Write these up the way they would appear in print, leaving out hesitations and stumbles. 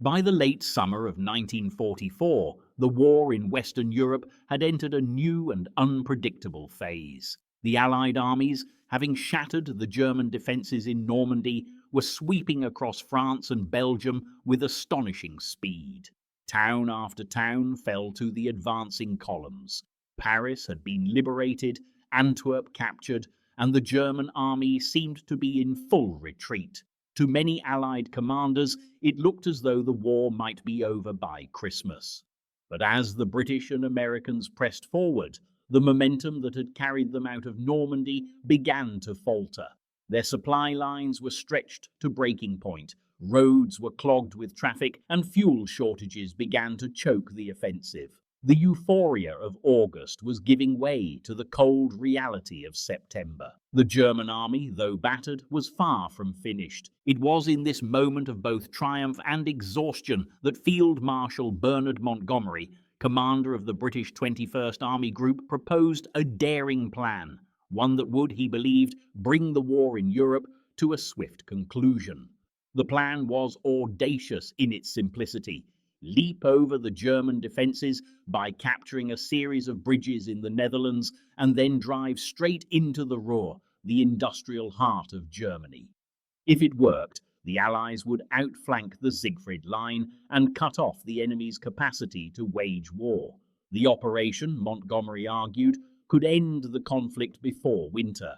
By the late summer of 1944, the war in Western Europe had entered a new and unpredictable phase. The Allied armies, having shattered the German defences in Normandy, were sweeping across France and Belgium with astonishing speed. Town after town fell to the advancing columns. Paris had been liberated, Antwerp captured, and the German army seemed to be in full retreat. To many Allied commanders, it looked as though the war might be over by Christmas. But as the British and Americans pressed forward, the momentum that had carried them out of Normandy began to falter. Their supply lines were stretched to breaking point, roads were clogged with traffic, and fuel shortages began to choke the offensive. The euphoria of August was giving way to the cold reality of September. The German army, though battered, was far from finished. It was in this moment of both triumph and exhaustion that Field Marshal Bernard Montgomery, commander of the British 21st Army Group, proposed a daring plan, one that would, he believed, bring the war in Europe to a swift conclusion. The plan was audacious in its simplicity. Leap over the German defences by capturing a series of bridges in the Netherlands and then drive straight into the Ruhr, the industrial heart of Germany. If it worked, the Allies would outflank the Siegfried Line and cut off the enemy's capacity to wage war. The operation, Montgomery argued, could end the conflict before winter.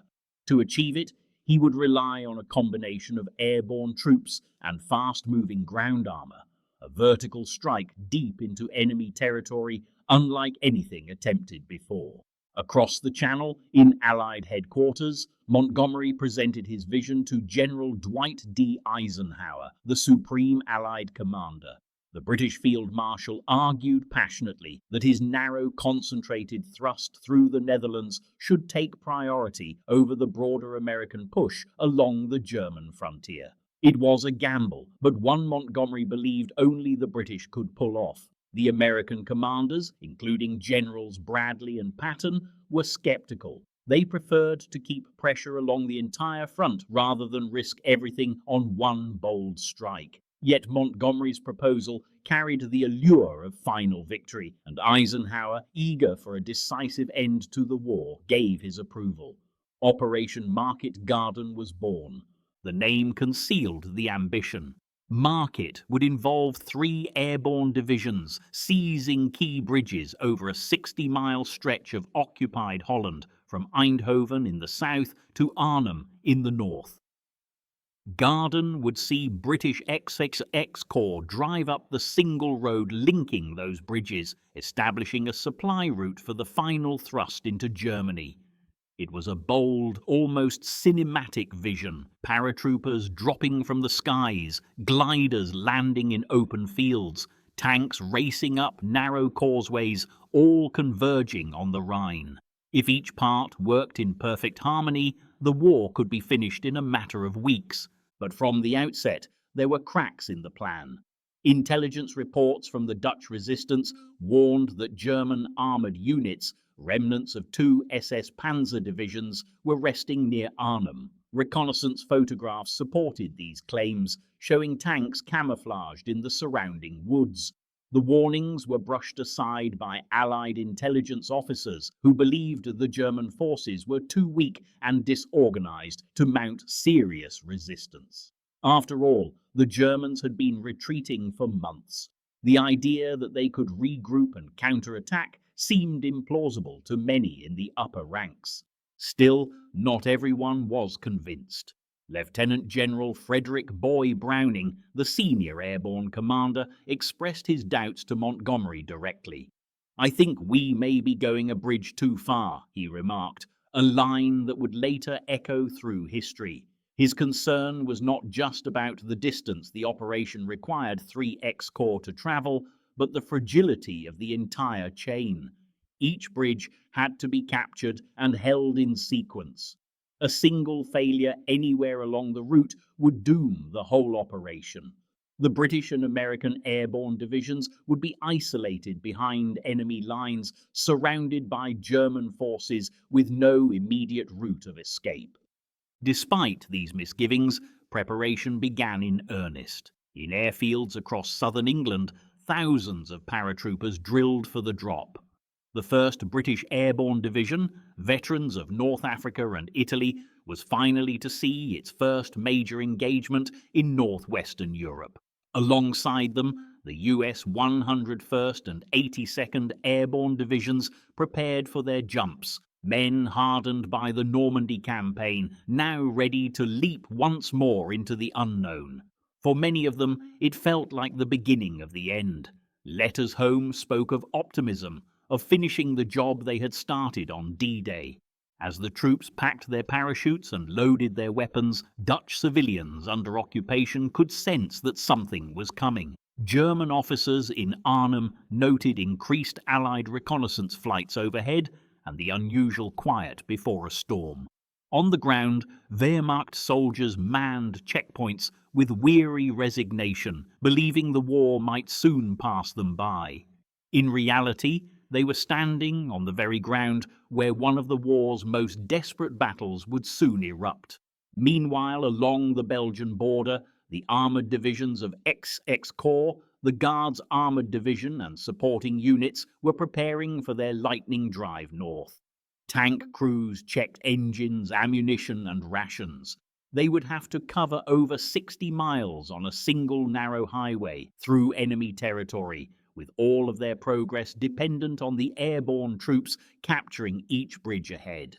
To achieve it, he would rely on a combination of airborne troops and fast-moving ground armour, a vertical strike deep into enemy territory unlike anything attempted before. Across the Channel, in Allied headquarters, Montgomery presented his vision to General Dwight D. Eisenhower, the Supreme Allied Commander. The British Field Marshal argued passionately that his narrow, concentrated thrust through the Netherlands should take priority over the broader American push along the German frontier. It was a gamble, but one Montgomery believed only the British could pull off. The American commanders, including Generals Bradley and Patton, were skeptical. They preferred to keep pressure along the entire front rather than risk everything on one bold strike. Yet Montgomery's proposal carried the allure of final victory, and Eisenhower, eager for a decisive end to the war, gave his approval. Operation Market Garden was born. The name concealed the ambition. Market would involve 3 airborne divisions seizing key bridges over a 60-mile stretch of occupied Holland from Eindhoven in the south to Arnhem in the north. Garden would see British XXX Corps drive up the single road linking those bridges, establishing a supply route for the final thrust into Germany. It was a bold, almost cinematic vision. Paratroopers dropping from the skies, gliders landing in open fields, tanks racing up narrow causeways, all converging on the Rhine. If each part worked in perfect harmony, the war could be finished in a matter of weeks. But from the outset, there were cracks in the plan. Intelligence reports from the Dutch resistance warned that German armoured units, remnants of 2 SS Panzer divisions, were resting near Arnhem. Reconnaissance photographs supported these claims, showing tanks camouflaged in the surrounding woods. The warnings were brushed aside by Allied intelligence officers who believed the German forces were too weak and disorganized to mount serious resistance. After all, the Germans had been retreating for months. The idea that they could regroup and counterattack seemed implausible to many in the upper ranks. Still, not everyone was convinced. Lieutenant General Frederick Boy Browning, the senior airborne commander, expressed his doubts to Montgomery directly. "I think we may be going a bridge too far," he remarked, a line that would later echo through history. His concern was not just about the distance the operation required 3X Corps to travel, but the fragility of the entire chain. Each bridge had to be captured and held in sequence. A single failure anywhere along the route would doom the whole operation. The British and American airborne divisions would be isolated behind enemy lines, surrounded by German forces with no immediate route of escape. Despite these misgivings, preparation began in earnest. In airfields across southern England, thousands of paratroopers drilled for the drop. The 1st British Airborne Division, veterans of North Africa and Italy, was finally to see its first major engagement in northwestern Europe. Alongside them, the US 101st and 82nd Airborne Divisions prepared for their jumps, men hardened by the Normandy campaign, now ready to leap once more into the unknown. For many of them, it felt like the beginning of the end. Letters home spoke of optimism, of finishing the job they had started on D-Day. As the troops packed their parachutes and loaded their weapons, Dutch civilians under occupation could sense that something was coming. German officers in Arnhem noted increased Allied reconnaissance flights overhead and the unusual quiet before a storm. On the ground, Wehrmacht soldiers manned checkpoints with weary resignation, believing the war might soon pass them by. In reality, they were standing on the very ground where one of the war's most desperate battles would soon erupt. Meanwhile, along the Belgian border, the armoured divisions of XXX Corps, the Guards Armoured Division and supporting units were preparing for their lightning drive north. Tank crews checked engines, ammunition and rations. They would have to cover over 60 miles on a single narrow highway through enemy territory, with all of their progress dependent on the airborne troops capturing each bridge ahead.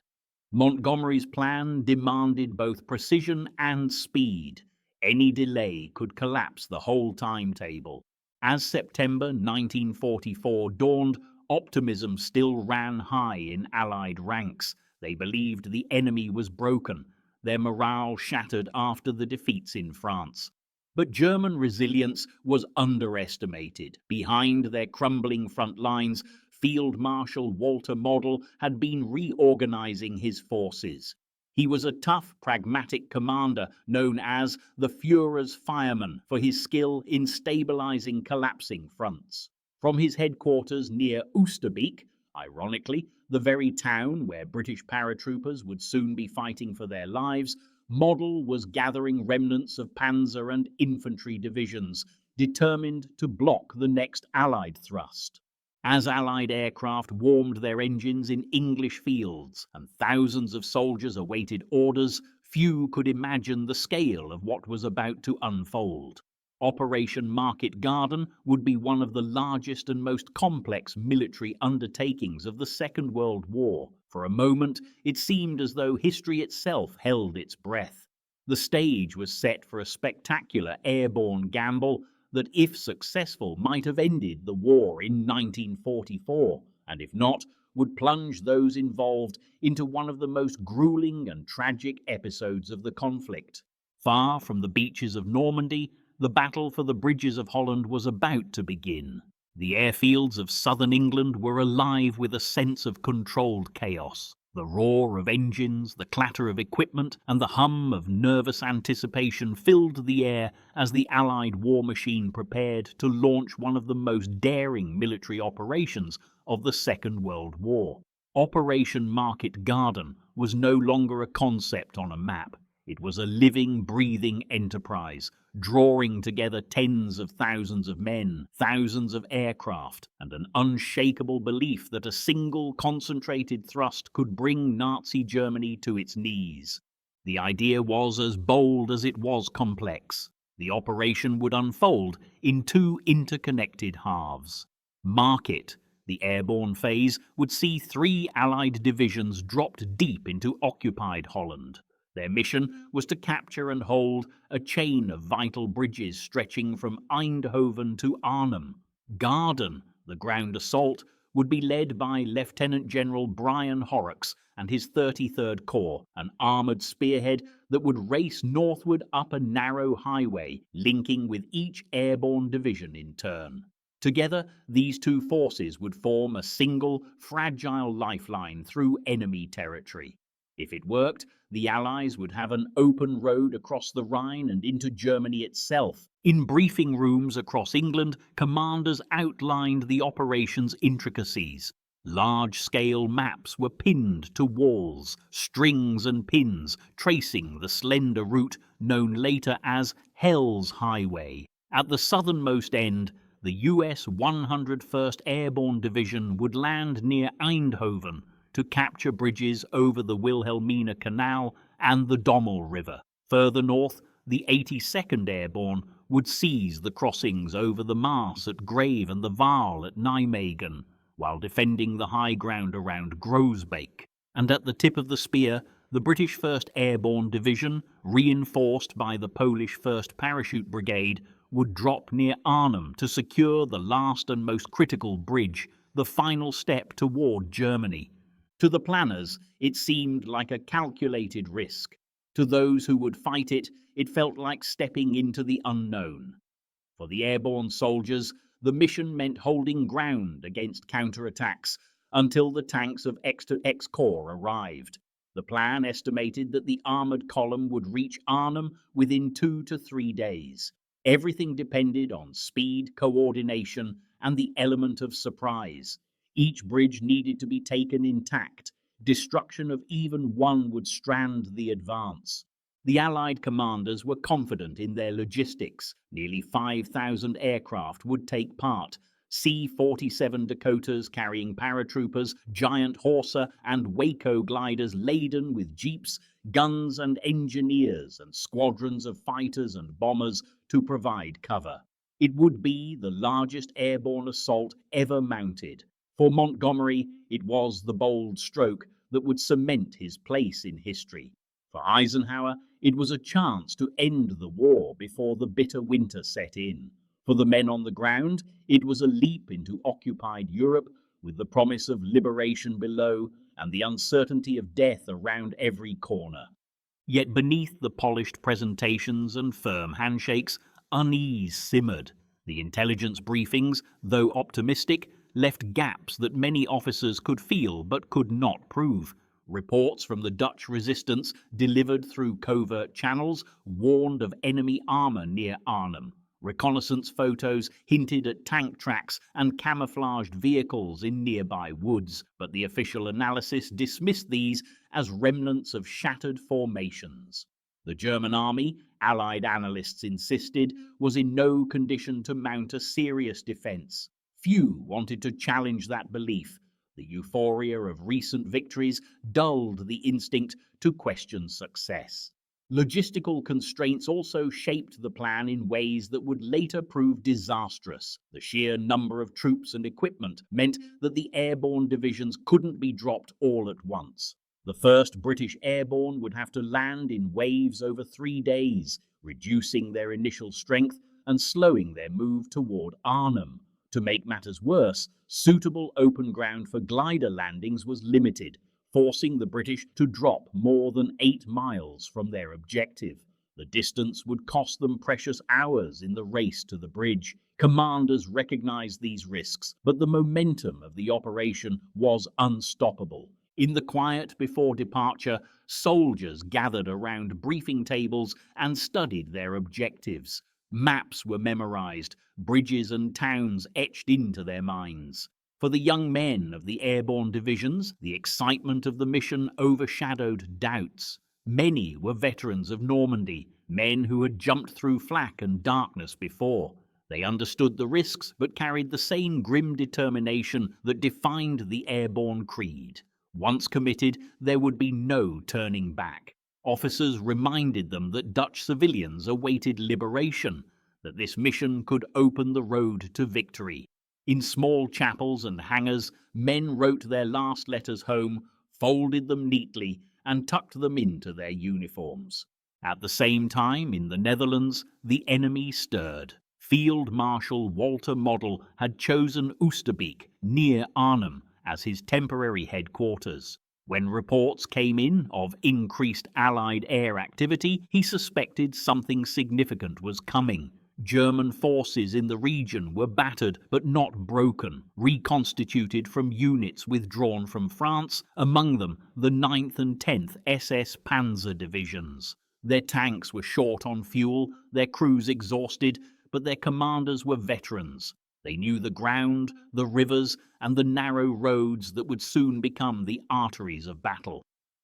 Montgomery's plan demanded both precision and speed. Any delay could collapse the whole timetable. As September 1944 dawned, optimism still ran high in Allied ranks. They believed the enemy was broken, their morale shattered after the defeats in France. But German resilience was underestimated. Behind their crumbling front lines, Field Marshal Walter Model had been reorganizing his forces. He was a tough, pragmatic commander known as the Führer's fireman for his skill in stabilizing collapsing fronts. From his headquarters near Oosterbeek, ironically, the very town where British paratroopers would soon be fighting for their lives, Model was gathering remnants of panzer and infantry divisions, determined to block the next Allied thrust. As Allied aircraft warmed their engines in English fields and thousands of soldiers awaited orders, few could imagine the scale of what was about to unfold. Operation Market Garden would be one of the largest and most complex military undertakings of the Second World War. For a moment, it seemed as though history itself held its breath. The stage was set for a spectacular airborne gamble that, if successful, might have ended the war in 1944, and if not, would plunge those involved into one of the most grueling and tragic episodes of the conflict. Far from the beaches of Normandy, the battle for the bridges of Holland was about to begin. The airfields of southern England were alive with a sense of controlled chaos. The roar of engines, the clatter of equipment, and the hum of nervous anticipation filled the air as the Allied war machine prepared to launch one of the most daring military operations of the Second World War. Operation Market Garden was no longer a concept on a map. It was a living, breathing enterprise, drawing together tens of thousands of men, thousands of aircraft, and an unshakable belief that a single concentrated thrust could bring Nazi Germany to its knees. The idea was as bold as it was complex. The operation would unfold in two interconnected halves. Market, the airborne phase, would see 3 Allied divisions dropped deep into occupied Holland. Their mission was to capture and hold a chain of vital bridges stretching from Eindhoven to Arnhem. Garden, the ground assault, would be led by Lieutenant General Brian Horrocks and his 33rd Corps, an armoured spearhead that would race northward up a narrow highway, linking with each airborne division in turn. Together, these two forces would form a single, fragile lifeline through enemy territory. If it worked, the Allies would have an open road across the Rhine and into Germany itself. In briefing rooms across England, commanders outlined the operation's intricacies. Large-scale maps were pinned to walls, strings and pins tracing the slender route known later as Hell's Highway. At the southernmost end, the US 101st Airborne Division would land near Eindhoven to capture bridges over the Wilhelmina Canal and the Dommel River. Further north, the 82nd Airborne would seize the crossings over the Maas at Grave and the Waal at Nijmegen, while defending the high ground around Groesbeek. And at the tip of the spear, the British 1st Airborne Division, reinforced by the Polish 1st Parachute Brigade, would drop near Arnhem to secure the last and most critical bridge, the final step toward Germany. To the planners, it seemed like a calculated risk. To those who would fight it, it felt like stepping into the unknown. For the airborne soldiers, the mission meant holding ground against counterattacks until the tanks of XXX Corps arrived. The plan estimated that the armoured column would reach Arnhem within 2 to 3 days. Everything depended on speed, coordination, and the element of surprise. Each bridge needed to be taken intact. Destruction of even one would strand the advance. The Allied commanders were confident in their logistics. Nearly 5,000 aircraft would take part. C-47 Dakotas carrying paratroopers, giant Horsa and Waco gliders laden with jeeps, guns and engineers, and squadrons of fighters and bombers to provide cover. It would be the largest airborne assault ever mounted. For Montgomery, it was the bold stroke that would cement his place in history. For Eisenhower, it was a chance to end the war before the bitter winter set in. For the men on the ground, it was a leap into occupied Europe with the promise of liberation below and the uncertainty of death around every corner. Yet beneath the polished presentations and firm handshakes, unease simmered. The intelligence briefings, though optimistic, left gaps that many officers could feel but could not prove. Reports from the Dutch resistance, delivered through covert channels, warned of enemy armour near Arnhem. Reconnaissance photos hinted at tank tracks and camouflaged vehicles in nearby woods, but the official analysis dismissed these as remnants of shattered formations. The German army, Allied analysts insisted, was in no condition to mount a serious defence. Few wanted to challenge that belief. The euphoria of recent victories dulled the instinct to question success. Logistical constraints also shaped the plan in ways that would later prove disastrous. The sheer number of troops and equipment meant that the airborne divisions couldn't be dropped all at once. The 1st British Airborne would have to land in waves over 3 days, reducing their initial strength and slowing their move toward Arnhem. To make matters worse, suitable open ground for glider landings was limited, forcing the British to drop more than 8 miles from their objective. The distance would cost them precious hours in the race to the bridge. Commanders recognized these risks, but the momentum of the operation was unstoppable. In the quiet before departure, soldiers gathered around briefing tables and studied their objectives. Maps were memorized, bridges and towns etched into their minds. For the young men of the airborne divisions, the excitement of the mission overshadowed doubts. Many were veterans of Normandy, men who had jumped through flak and darkness before. They understood the risks, but carried the same grim determination that defined the airborne creed. Once committed, there would be no turning back. Officers reminded them that Dutch civilians awaited liberation, that this mission could open the road to victory. In small chapels and hangars, men wrote their last letters home, folded them neatly, and tucked them into their uniforms. At the same time, in the Netherlands, the enemy stirred. Field Marshal Walter Model had chosen Oosterbeek, near Arnhem, as his temporary headquarters. When reports came in of increased Allied air activity, he suspected something significant was coming. German forces in the region were battered but not broken, reconstituted from units withdrawn from France, among them the 9th and 10th SS Panzer Divisions. Their tanks were short on fuel, their crews exhausted, but their commanders were veterans. They knew the ground, the rivers, and the narrow roads that would soon become the arteries of battle.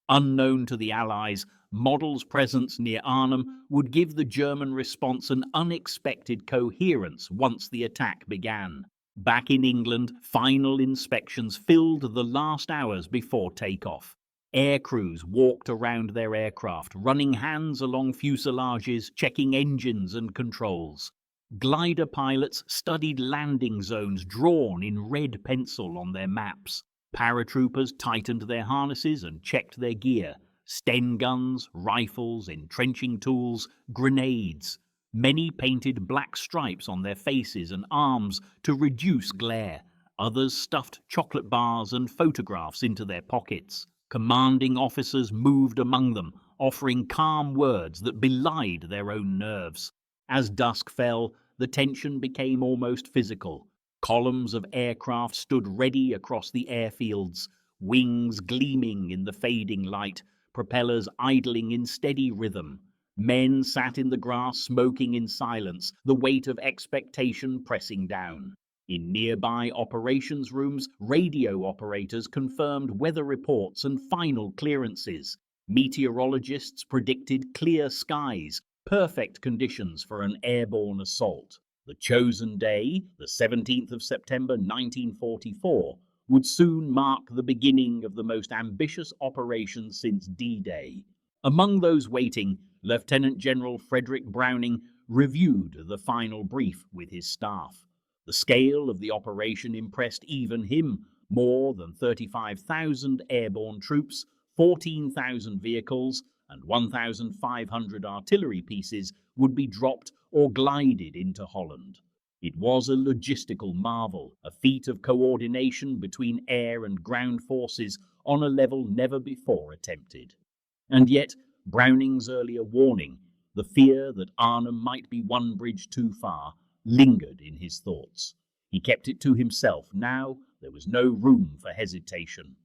Unknown to the Allies, Model's presence near Arnhem would give the German response an unexpected coherence once the attack began. Back in England, final inspections filled the last hours before takeoff. Air crews walked around their aircraft, running hands along fuselages, checking engines and controls. Glider pilots studied landing zones drawn in red pencil on their maps. Paratroopers tightened their harnesses and checked their gear. Sten guns, rifles, entrenching tools, grenades. Many painted black stripes on their faces and arms to reduce glare. Others stuffed chocolate bars and photographs into their pockets. Commanding officers moved among them, offering calm words that belied their own nerves. As dusk fell, the tension became almost physical. Columns of aircraft stood ready across the airfields, wings gleaming in the fading light, propellers idling in steady rhythm. Men sat in the grass smoking in silence, the weight of expectation pressing down. In nearby operations rooms, radio operators confirmed weather reports and final clearances. Meteorologists predicted clear skies, perfect conditions for an airborne assault. The chosen day, the 17th of September 1944, would soon mark the beginning of the most ambitious operation since D-Day. Among those waiting, Lieutenant General Frederick Browning reviewed the final brief with his staff. The scale of the operation impressed even him. More than 35,000 airborne troops, 14,000 vehicles, and 1,500 artillery pieces would be dropped or glided into Holland. It was a logistical marvel, a feat of coordination between air and ground forces on a level never before attempted. And yet, Browning's earlier warning, the fear that Arnhem might be one bridge too far, lingered in his thoughts. He kept it to himself. Now there was no room for hesitation.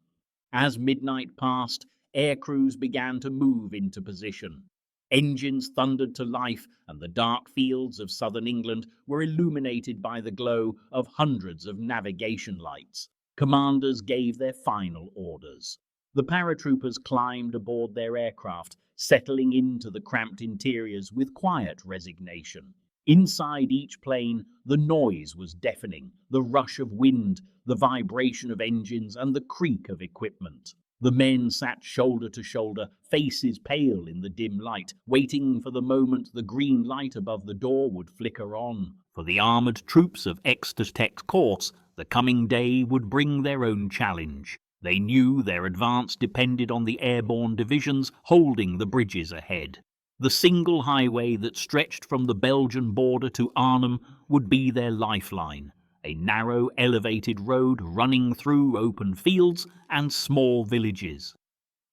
As midnight passed, air crews began to move into position. Engines thundered to life, and the dark fields of southern England were illuminated by the glow of hundreds of navigation lights. Commanders gave their final orders. The paratroopers climbed aboard their aircraft, settling into the cramped interiors with quiet resignation. Inside each plane, the noise was deafening, the rush of wind, the vibration of engines, and the creak of equipment. The men sat shoulder to shoulder, faces pale in the dim light, waiting for the moment the green light above the door would flicker on. For the armoured troops of XXX Corps, the coming day would bring their own challenge. They knew their advance depended on the airborne divisions holding the bridges ahead. The single highway that stretched from the Belgian border to Arnhem would be their lifeline, a narrow, elevated road running through open fields and small villages.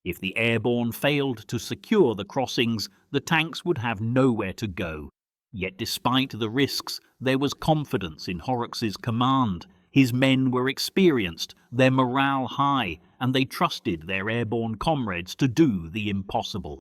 If the airborne failed to secure the crossings, the tanks would have nowhere to go. Yet despite the risks, there was confidence in Horrocks's command. His men were experienced, their morale high, and they trusted their airborne comrades to do the impossible.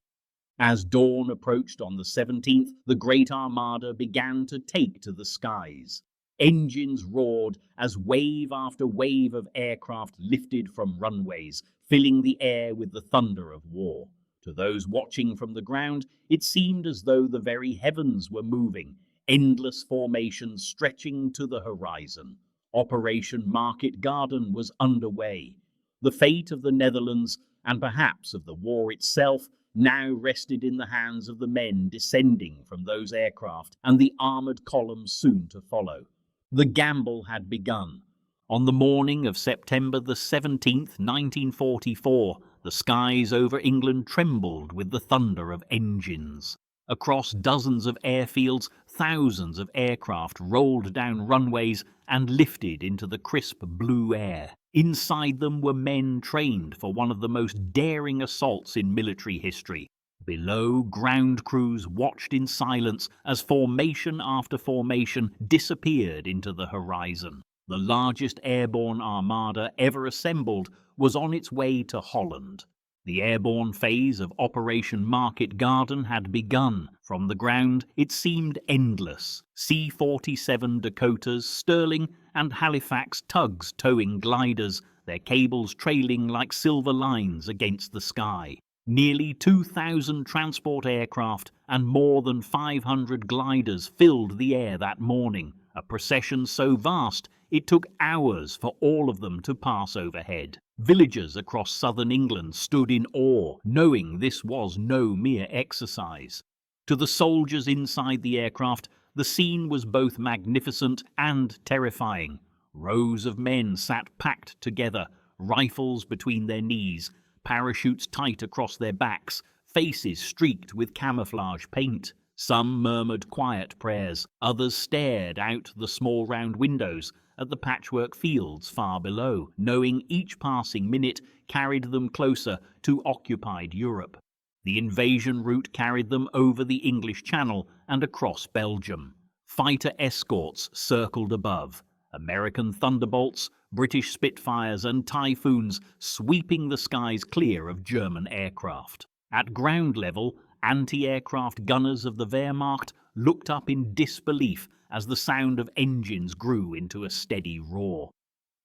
As dawn approached on the 17th, the Great Armada began to take to the skies. Engines roared as wave after wave of aircraft lifted from runways, filling the air with the thunder of war. To those watching from the ground, it seemed as though the very heavens were moving, endless formations stretching to the horizon. Operation Market Garden was underway. The fate of the Netherlands, and perhaps of the war itself, now rested in the hands of the men descending from those aircraft and the armoured columns soon to follow. The gamble had begun. On the morning of September the 17th, 1944, the skies over England trembled with the thunder of engines. Across dozens of airfields, thousands of aircraft rolled down runways and lifted into the crisp blue air. Inside them were men trained for one of the most daring assaults in military history. Below, ground crews watched in silence as formation after formation disappeared into the horizon. The largest airborne armada ever assembled was on its way to Holland. The airborne phase of Operation Market Garden had begun. From the ground, it seemed endless. C-47 Dakotas, Sterling and Halifax tugs towing gliders, their cables trailing like silver lines against the sky. Nearly 2,000 transport aircraft and more than 500 gliders filled the air that morning, a procession so vast it took hours for all of them to pass overhead. Villagers across southern England stood in awe, knowing this was no mere exercise. To the soldiers inside the aircraft, the scene was both magnificent and terrifying. Rows of men sat packed together, rifles between their knees, parachutes tight across their backs, faces streaked with camouflage paint. Some murmured quiet prayers, others stared out the small round windows at the patchwork fields far below, knowing each passing minute carried them closer to occupied Europe. The invasion route carried them over the English Channel and across Belgium. Fighter escorts circled above, American Thunderbolts, British Spitfires and Typhoons sweeping the skies clear of German aircraft. At ground level, anti-aircraft gunners of the Wehrmacht looked up in disbelief as the sound of engines grew into a steady roar.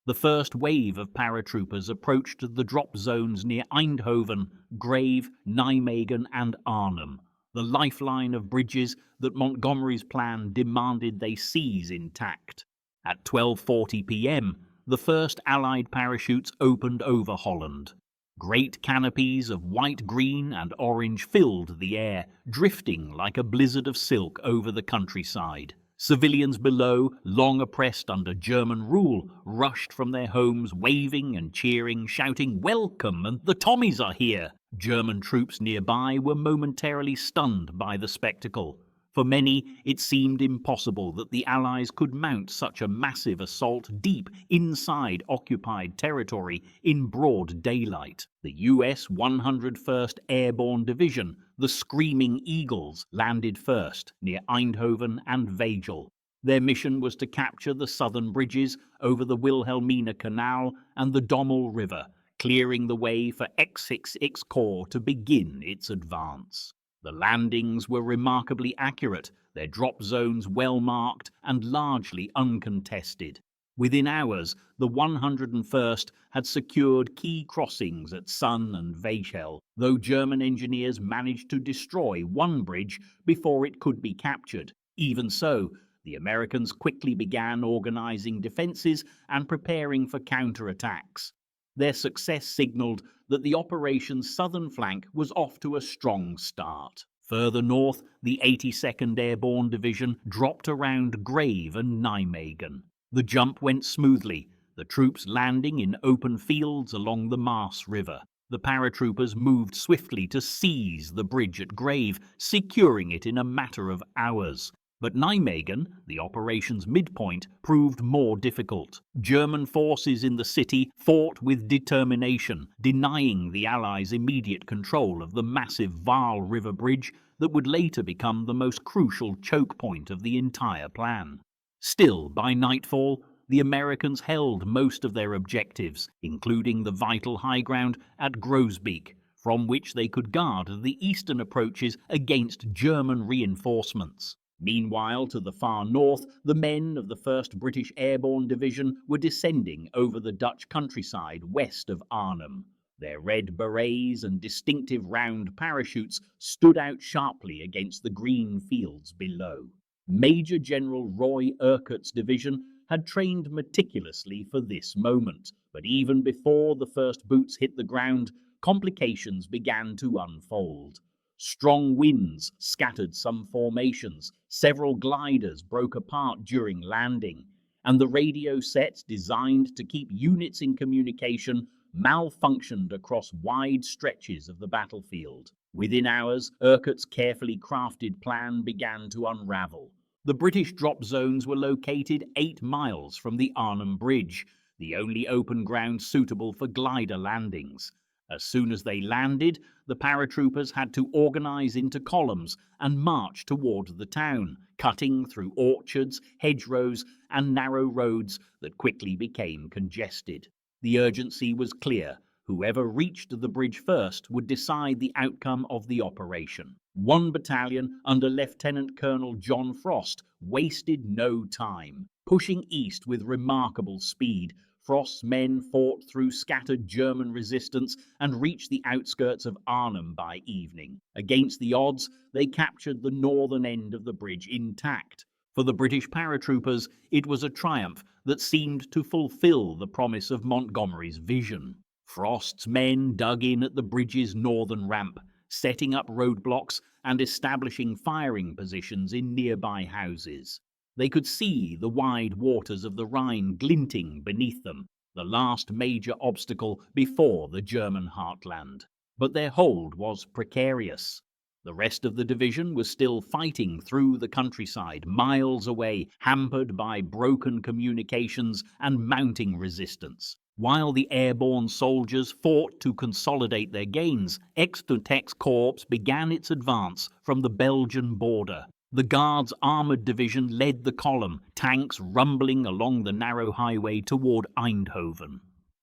The first wave of paratroopers approached the drop zones near Eindhoven, Grave, Nijmegen and Arnhem, the lifeline of bridges that Montgomery's plan demanded they seize intact. At 12:40 p.m, the first Allied parachutes opened over Holland. Great canopies of white, green and orange filled the air, drifting like a blizzard of silk over the countryside. Civilians below, long oppressed under German rule, rushed from their homes waving and cheering, shouting, "Welcome!" and "The Tommies are here!" German troops nearby were momentarily stunned by the spectacle. For many, it seemed impossible that the Allies could mount such a massive assault deep inside occupied territory in broad daylight. The US 101st Airborne Division, the Screaming Eagles, landed first near Eindhoven and Vejle. Their mission was to capture the southern bridges over the Wilhelmina Canal and the Dommel River, clearing the way for XXX Corps to begin its advance. The landings were remarkably accurate, their drop zones well marked and largely uncontested. Within hours, the 101st had secured key crossings at Sun and Vejle, though German engineers managed to destroy one bridge before it could be captured. Even so, the Americans quickly began organizing defenses and preparing for counterattacks. Their success signaled that the operation's southern flank was off to a strong start. Further north, the 82nd Airborne Division dropped around Grave and Nijmegen. The jump went smoothly, the troops landing in open fields along the Maas River. The paratroopers moved swiftly to seize the bridge at Grave, securing it in a matter of hours. But Nijmegen, the operation's midpoint, proved more difficult. German forces in the city fought with determination, denying the Allies immediate control of the massive Waal River bridge that would later become the most crucial choke point of the entire plan. Still, by nightfall, the Americans held most of their objectives, including the vital high ground at Oosterbeek, from which they could guard the eastern approaches against German reinforcements. Meanwhile, to the far north, the men of the 1st British Airborne Division were descending over the Dutch countryside west of Arnhem. Their red berets and distinctive round parachutes stood out sharply against the green fields below. Major General Roy Urquhart's division had trained meticulously for this moment, but even before the first boots hit the ground, complications began to unfold. Strong winds scattered some formations, several gliders broke apart during landing, and the radio sets designed to keep units in communication malfunctioned across wide stretches of the battlefield. Within hours, Urquhart's carefully crafted plan began to unravel. The British drop zones were located 8 miles from the Arnhem Bridge, the only open ground suitable for glider landings. As soon as they landed, the paratroopers had to organize into columns and march toward the town, cutting through orchards, hedgerows, and narrow roads that quickly became congested. The urgency was clear. Whoever reached the bridge first would decide the outcome of the operation. One battalion under Lieutenant Colonel John Frost wasted no time. Pushing east with remarkable speed, Frost's men fought through scattered German resistance and reached the outskirts of Arnhem by evening. Against the odds, they captured the northern end of the bridge intact. For the British paratroopers, it was a triumph that seemed to fulfill the promise of Montgomery's vision. Frost's men dug in at the bridge's northern ramp, setting up roadblocks and establishing firing positions in nearby houses. They could see the wide waters of the Rhine glinting beneath them, the last major obstacle before the German heartland. But their hold was precarious. The rest of the division was still fighting through the countryside, miles away, hampered by broken communications and mounting resistance. While the airborne soldiers fought to consolidate their gains, XXX Corps began its advance from the Belgian border. The Guards' armoured division led the column, tanks rumbling along the narrow highway toward Eindhoven.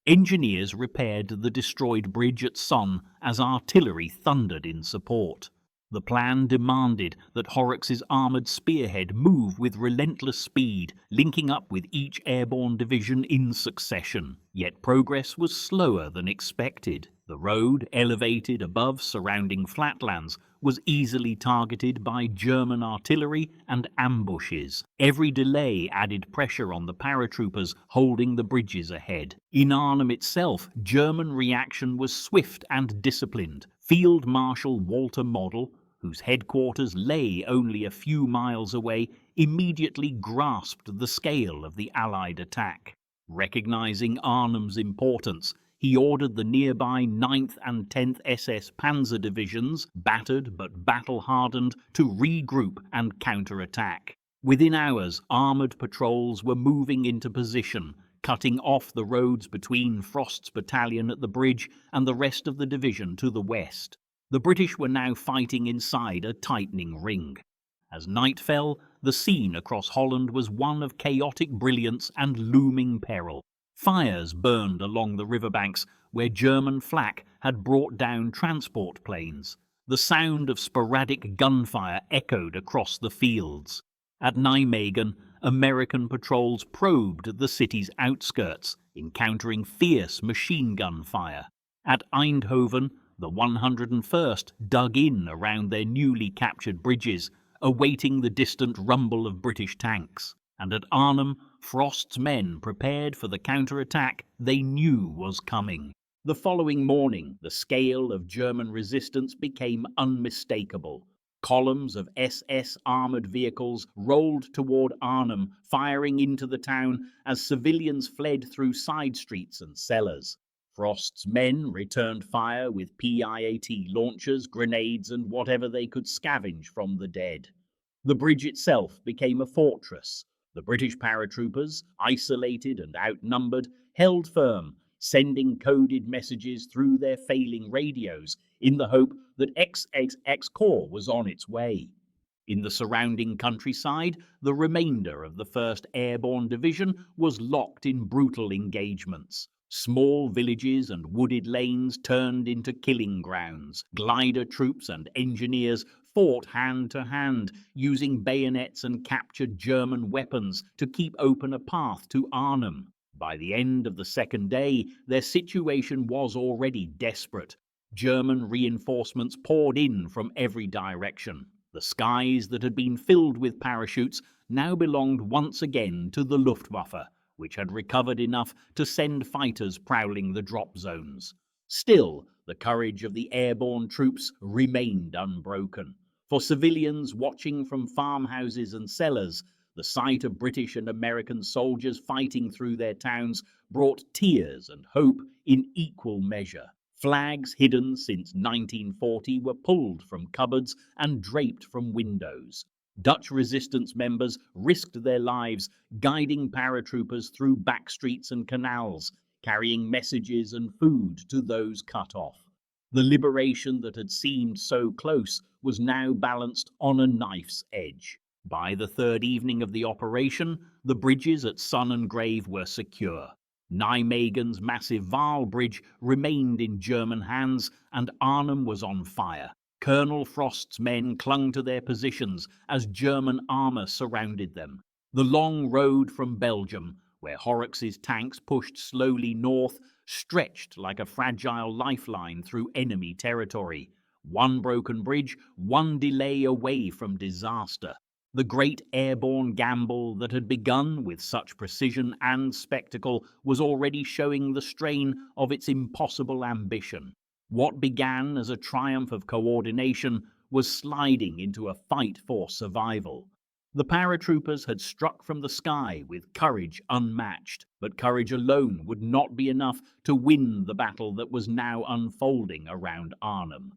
Engineers repaired the destroyed bridge at Sonn as artillery thundered in support. The plan demanded that Horrocks's armoured spearhead move with relentless speed, linking up with each airborne division in succession. Yet progress was slower than expected. The road, elevated above surrounding flatlands, was easily targeted by German artillery and ambushes. Every delay added pressure on the paratroopers holding the bridges ahead. In Arnhem itself, German reaction was swift and disciplined. Field Marshal Walter Model, whose headquarters lay only a few miles away, immediately grasped the scale of the Allied attack. Recognizing Arnhem's importance, he ordered the nearby 9th and 10th SS Panzer Divisions, battered but battle-hardened, to regroup and counterattack. Within hours, armoured patrols were moving into position, cutting off the roads between Frost's battalion at the bridge and the rest of the division to the west. The British were now fighting inside a tightening ring. As night fell, the scene across Holland was one of chaotic brilliance and looming peril. Fires burned along the riverbanks where German flak had brought down transport planes. The sound of sporadic gunfire echoed across the fields. At Nijmegen, American patrols probed the city's outskirts, encountering fierce machine gun fire. At Eindhoven, the 101st dug in around their newly captured bridges, awaiting the distant rumble of British tanks. And at Arnhem, Frost's men prepared for the counterattack they knew was coming. The following morning, the scale of German resistance became unmistakable. Columns of SS armoured vehicles rolled toward Arnhem, firing into the town as civilians fled through side streets and cellars. Frost's men returned fire with PIAT launchers, grenades, and whatever they could scavenge from the dead. The bridge itself became a fortress. The British paratroopers, isolated and outnumbered, held firm, sending coded messages through their failing radios in the hope that XXX Corps was on its way. In the surrounding countryside, the remainder of the 1st Airborne Division was locked in brutal engagements. Small villages and wooded lanes turned into killing grounds. Glider troops and engineers fought hand to hand, using bayonets and captured German weapons to keep open a path to Arnhem. By the end of the second day, their situation was already desperate. German reinforcements poured in from every direction. The skies that had been filled with parachutes now belonged once again to the Luftwaffe, which had recovered enough to send fighters prowling the drop zones. Still, the courage of the airborne troops remained unbroken. For civilians watching from farmhouses and cellars, the sight of British and American soldiers fighting through their towns brought tears and hope in equal measure. Flags hidden since 1940 were pulled from cupboards and draped from windows. Dutch resistance members risked their lives guiding paratroopers through back streets and canals, carrying messages and food to those cut off. The liberation that had seemed so close was now balanced on a knife's edge. By the third evening of the operation, the bridges at Sonn and Grave were secure. Nijmegen's massive Waal bridge remained in German hands, and Arnhem was on fire. Colonel Frost's men clung to their positions as German armour surrounded them. The long road from Belgium where Horrocks's tanks pushed slowly north, stretched like a fragile lifeline through enemy territory. One broken bridge, one delay away from disaster. The great airborne gamble that had begun with such precision and spectacle was already showing the strain of its impossible ambition. What began as a triumph of coordination was sliding into a fight for survival. The paratroopers had struck from the sky with courage unmatched, but courage alone would not be enough to win the battle that was now unfolding around Arnhem.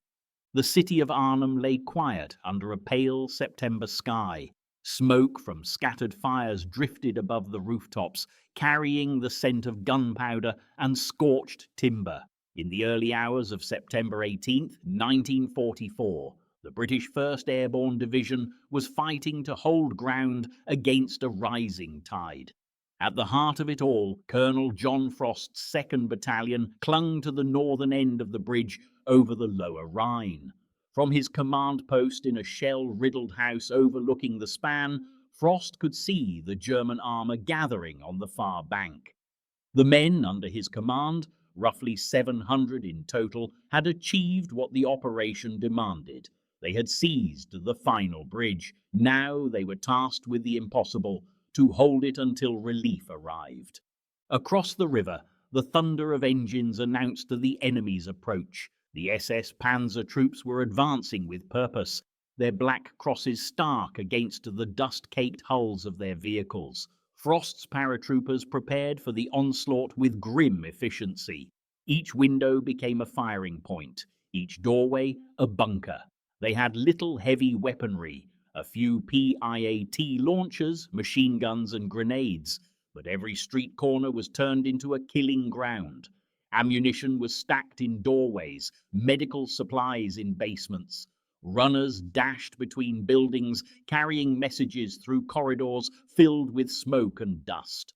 The city of Arnhem lay quiet under a pale September sky. Smoke from scattered fires drifted above the rooftops, carrying the scent of gunpowder and scorched timber. In the early hours of September 18th, 1944, the British 1st Airborne Division was fighting to hold ground against a rising tide. At the heart of it all, Colonel John Frost's 2nd Battalion clung to the northern end of the bridge over the lower Rhine. From his command post in a shell-riddled house overlooking the span, Frost could see the German armour gathering on the far bank. The men under his command, roughly 700 in total, had achieved what the operation demanded. They had seized the final bridge. Now they were tasked with the impossible, to hold it until relief arrived. Across the river, the thunder of engines announced the enemy's approach. The SS Panzer troops were advancing with purpose, their black crosses stark against the dust-caked hulls of their vehicles. Frost's paratroopers prepared for the onslaught with grim efficiency. Each window became a firing point, each doorway a bunker. They had little heavy weaponry, a few PIAT launchers, machine guns and grenades, but every street corner was turned into a killing ground. Ammunition was stacked in doorways, medical supplies in basements. Runners dashed between buildings, carrying messages through corridors filled with smoke and dust.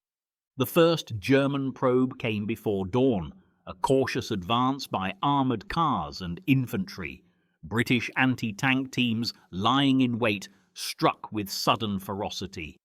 The first German probe came before dawn, a cautious advance by armoured cars and infantry. British anti-tank teams, lying in wait, struck with sudden ferocity.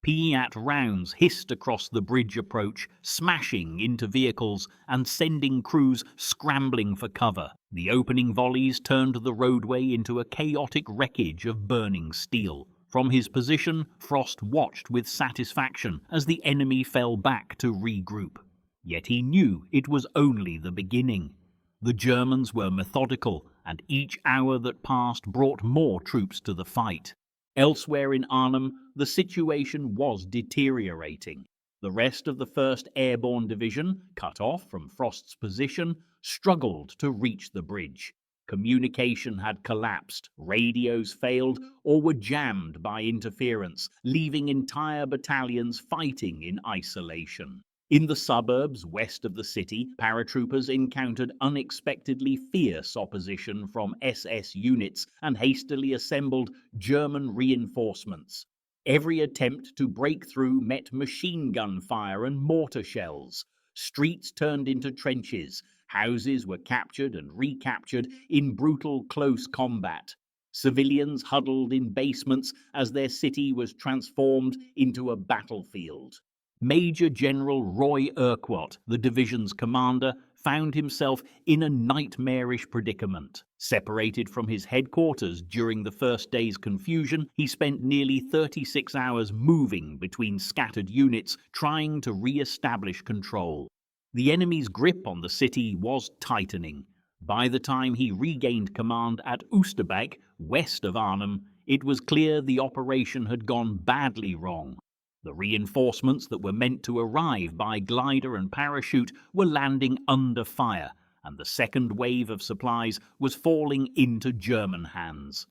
PIAT rounds hissed across the bridge approach, smashing into vehicles and sending crews scrambling for cover. The opening volleys turned the roadway into a chaotic wreckage of burning steel. From his position, Frost watched with satisfaction as the enemy fell back to regroup. Yet he knew it was only the beginning. The Germans were methodical, and each hour that passed brought more troops to the fight. Elsewhere in Arnhem, the situation was deteriorating. The rest of the 1st Airborne Division, cut off from Frost's position, struggled to reach the bridge. Communication had collapsed, radios failed, or were jammed by interference, leaving entire battalions fighting in isolation. In the suburbs west of the city, paratroopers encountered unexpectedly fierce opposition from SS units and hastily assembled German reinforcements. Every attempt to break through met machine gun fire and mortar shells. Streets turned into trenches. Houses were captured and recaptured in brutal close combat. Civilians huddled in basements as their city was transformed into a battlefield. Major General Roy Urquhart, the division's commander, found himself in a nightmarish predicament. Separated from his headquarters during the first day's confusion, he spent nearly 36 hours moving between scattered units, trying to re-establish control. The enemy's grip on the city was tightening. By the time he regained command at Oosterbeek, west of Arnhem, it was clear the operation had gone badly wrong. The reinforcements that were meant to arrive by glider and parachute were landing under fire, and the second wave of supplies was falling into German hands.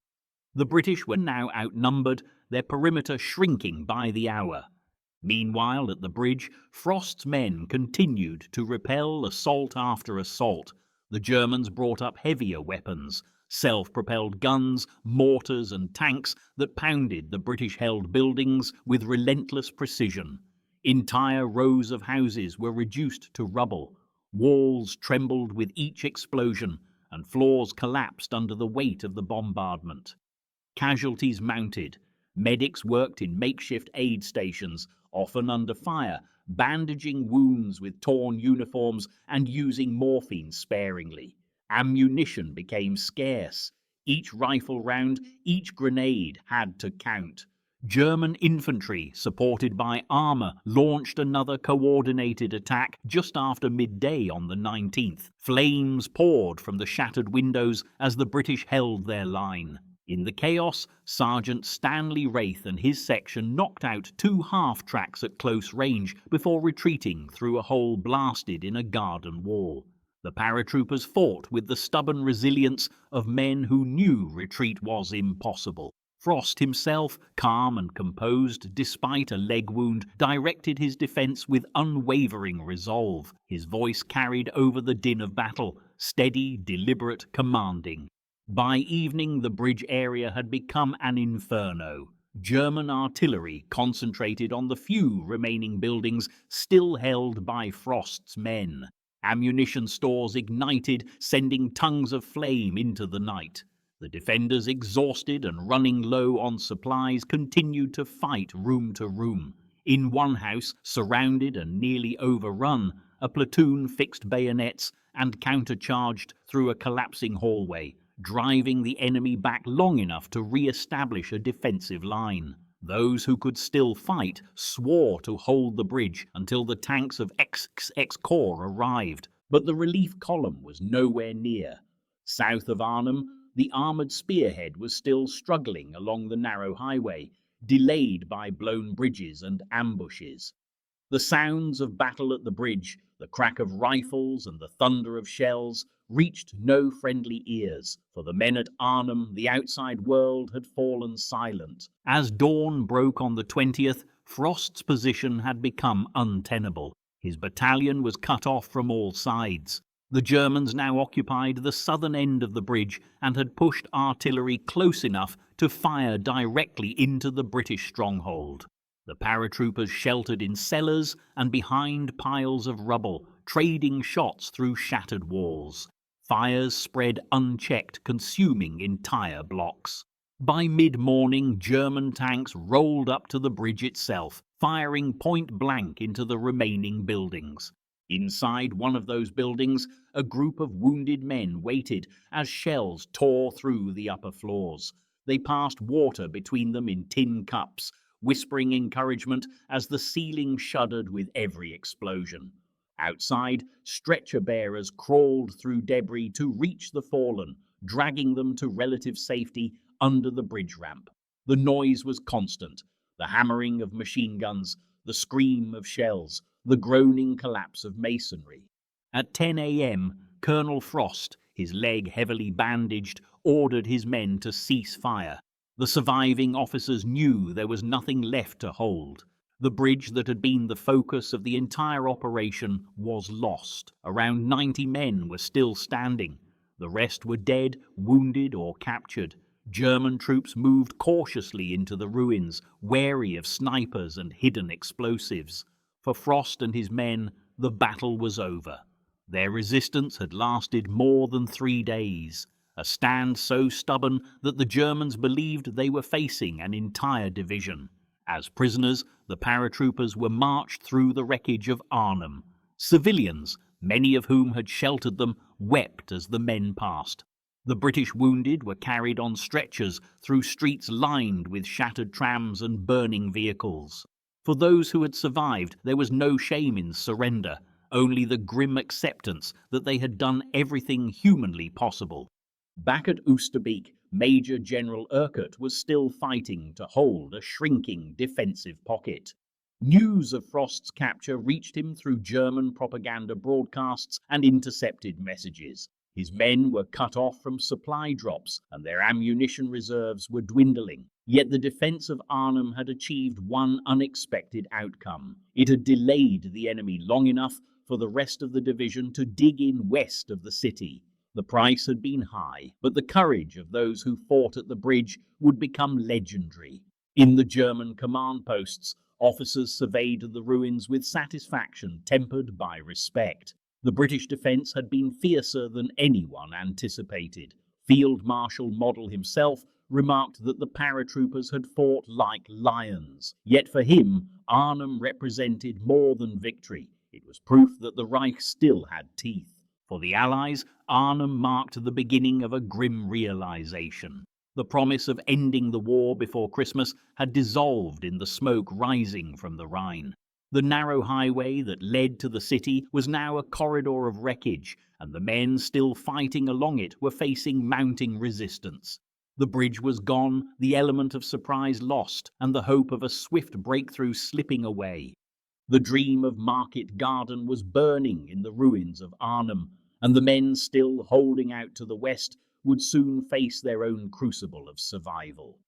The British were now outnumbered, their perimeter shrinking by the hour. Meanwhile, at the bridge, Frost's men continued to repel assault after assault. The Germans brought up heavier weapons, self-propelled guns, mortars and tanks that pounded the British-held buildings with relentless precision. Entire rows of houses were reduced to rubble. Walls trembled with each explosion, and floors collapsed under the weight of the bombardment. Casualties mounted. Medics worked in makeshift aid stations, often under fire, bandaging wounds with torn uniforms and using morphine sparingly. Ammunition became scarce. Each rifle round, each grenade had to count. German infantry, supported by armour, launched another coordinated attack just after midday on the 19th. Flames poured from the shattered windows as the British held their line. In the chaos, Sergeant Stanley Wraith and his section knocked out 2 half-tracks at close range before retreating through a hole blasted in a garden wall. The paratroopers fought with the stubborn resilience of men who knew retreat was impossible. Frost himself, calm and composed despite a leg wound, directed his defence with unwavering resolve. His voice carried over the din of battle, steady, deliberate, commanding. By evening, the bridge area had become an inferno. German artillery concentrated on the few remaining buildings still held by Frost's men. Ammunition stores ignited, sending tongues of flame into the night. The defenders, exhausted and running low on supplies, continued to fight room to room. In one house, surrounded and nearly overrun, a platoon fixed bayonets and countercharged through a collapsing hallway, driving the enemy back long enough to re-establish a defensive line. Those who could still fight swore to hold the bridge until the tanks of XXX Corps arrived, but the relief column was nowhere near. South of Arnhem, the armoured spearhead was still struggling along the narrow highway, delayed by blown bridges and ambushes. The sounds of battle at the bridge, the crack of rifles and the thunder of shells, reached no friendly ears. For the men at Arnhem, the outside world had fallen silent. As dawn broke on the 20th, Frost's position had become untenable. His battalion was cut off from all sides. The Germans now occupied the southern end of the bridge and had pushed artillery close enough to fire directly into the British stronghold. The paratroopers sheltered in cellars and behind piles of rubble, trading shots through shattered walls. Fires spread unchecked, consuming entire blocks. By mid-morning, German tanks rolled up to the bridge itself, firing point-blank into the remaining buildings. Inside one of those buildings, a group of wounded men waited as shells tore through the upper floors. They passed water between them in tin cups, whispering encouragement as the ceiling shuddered with every explosion. Outside, stretcher bearers crawled through debris to reach the fallen, dragging them to relative safety under the bridge ramp. The noise was constant, the hammering of machine guns, the scream of shells, the groaning collapse of masonry. At 10 a.m., Colonel Frost, his leg heavily bandaged, ordered his men to cease fire. The surviving officers knew there was nothing left to hold. The bridge that had been the focus of the entire operation was lost. Around 90 men were still standing. The rest were dead, wounded, or captured. German troops moved cautiously into the ruins, wary of snipers and hidden explosives. For Frost and his men, the battle was over. Their resistance had lasted more than 3 days, a stand so stubborn that the Germans believed they were facing an entire division. As prisoners, the paratroopers were marched through the wreckage of Arnhem. Civilians, many of whom had sheltered them, wept as the men passed. The British wounded were carried on stretchers through streets lined with shattered trams and burning vehicles. For those who had survived, there was no shame in surrender, only the grim acceptance that they had done everything humanly possible. Back at Oosterbeek, Major General Urquhart was still fighting to hold a shrinking defensive pocket. News of Frost's capture reached him through German propaganda broadcasts and intercepted messages. His men were cut off from supply drops and their ammunition reserves were dwindling. Yet the defense of Arnhem had achieved one unexpected outcome. It had delayed the enemy long enough for the rest of the division to dig in west of the city. The price had been high, but the courage of those who fought at the bridge would become legendary. In the German command posts, officers surveyed the ruins with satisfaction tempered by respect. The British defence had been fiercer than anyone anticipated. Field Marshal Model himself remarked that the paratroopers had fought like lions. Yet for him, Arnhem represented more than victory. It was proof that the Reich still had teeth. For the Allies, Arnhem marked the beginning of a grim realization. The promise of ending the war before Christmas had dissolved in the smoke rising from the Rhine. The narrow highway that led to the city was now a corridor of wreckage, and the men still fighting along it were facing mounting resistance. The bridge was gone, the element of surprise lost, and the hope of a swift breakthrough slipping away. The dream of Market Garden was burning in the ruins of Arnhem, and the men still holding out to the west would soon face their own crucible of survival.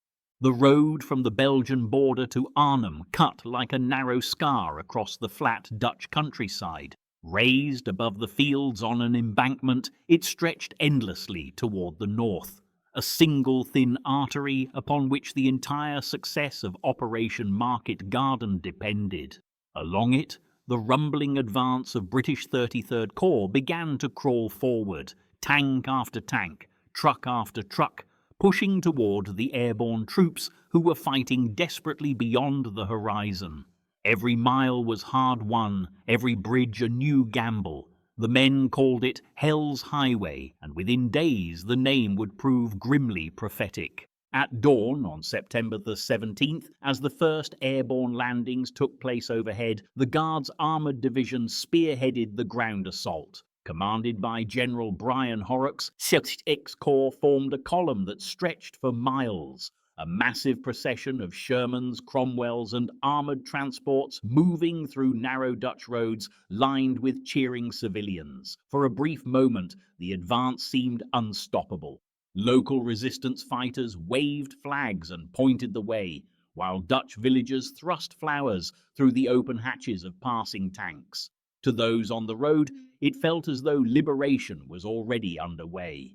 The road from the Belgian border to Arnhem cut like a narrow scar across the flat Dutch countryside. Raised above the fields on an embankment, it stretched endlessly toward the north, a single thin artery upon which the entire success of Operation Market Garden depended. Along it, the rumbling advance of British 33rd Corps began to crawl forward, tank after tank, truck after truck, pushing toward the airborne troops who were fighting desperately beyond the horizon. Every mile was hard won, every bridge a new gamble. The men called it Hell's Highway, and within days the name would prove grimly prophetic. At dawn on September the 17th, as the first airborne landings took place overhead, the Guards' Armoured Division spearheaded the ground assault. Commanded by General Brian Horrocks, XXX Corps formed a column that stretched for miles. A massive procession of Shermans, Cromwells and armoured transports moving through narrow Dutch roads lined with cheering civilians. For a brief moment, the advance seemed unstoppable. Local resistance fighters waved flags and pointed the way, while Dutch villagers thrust flowers through the open hatches of passing tanks. To those on the road, it felt as though liberation was already underway.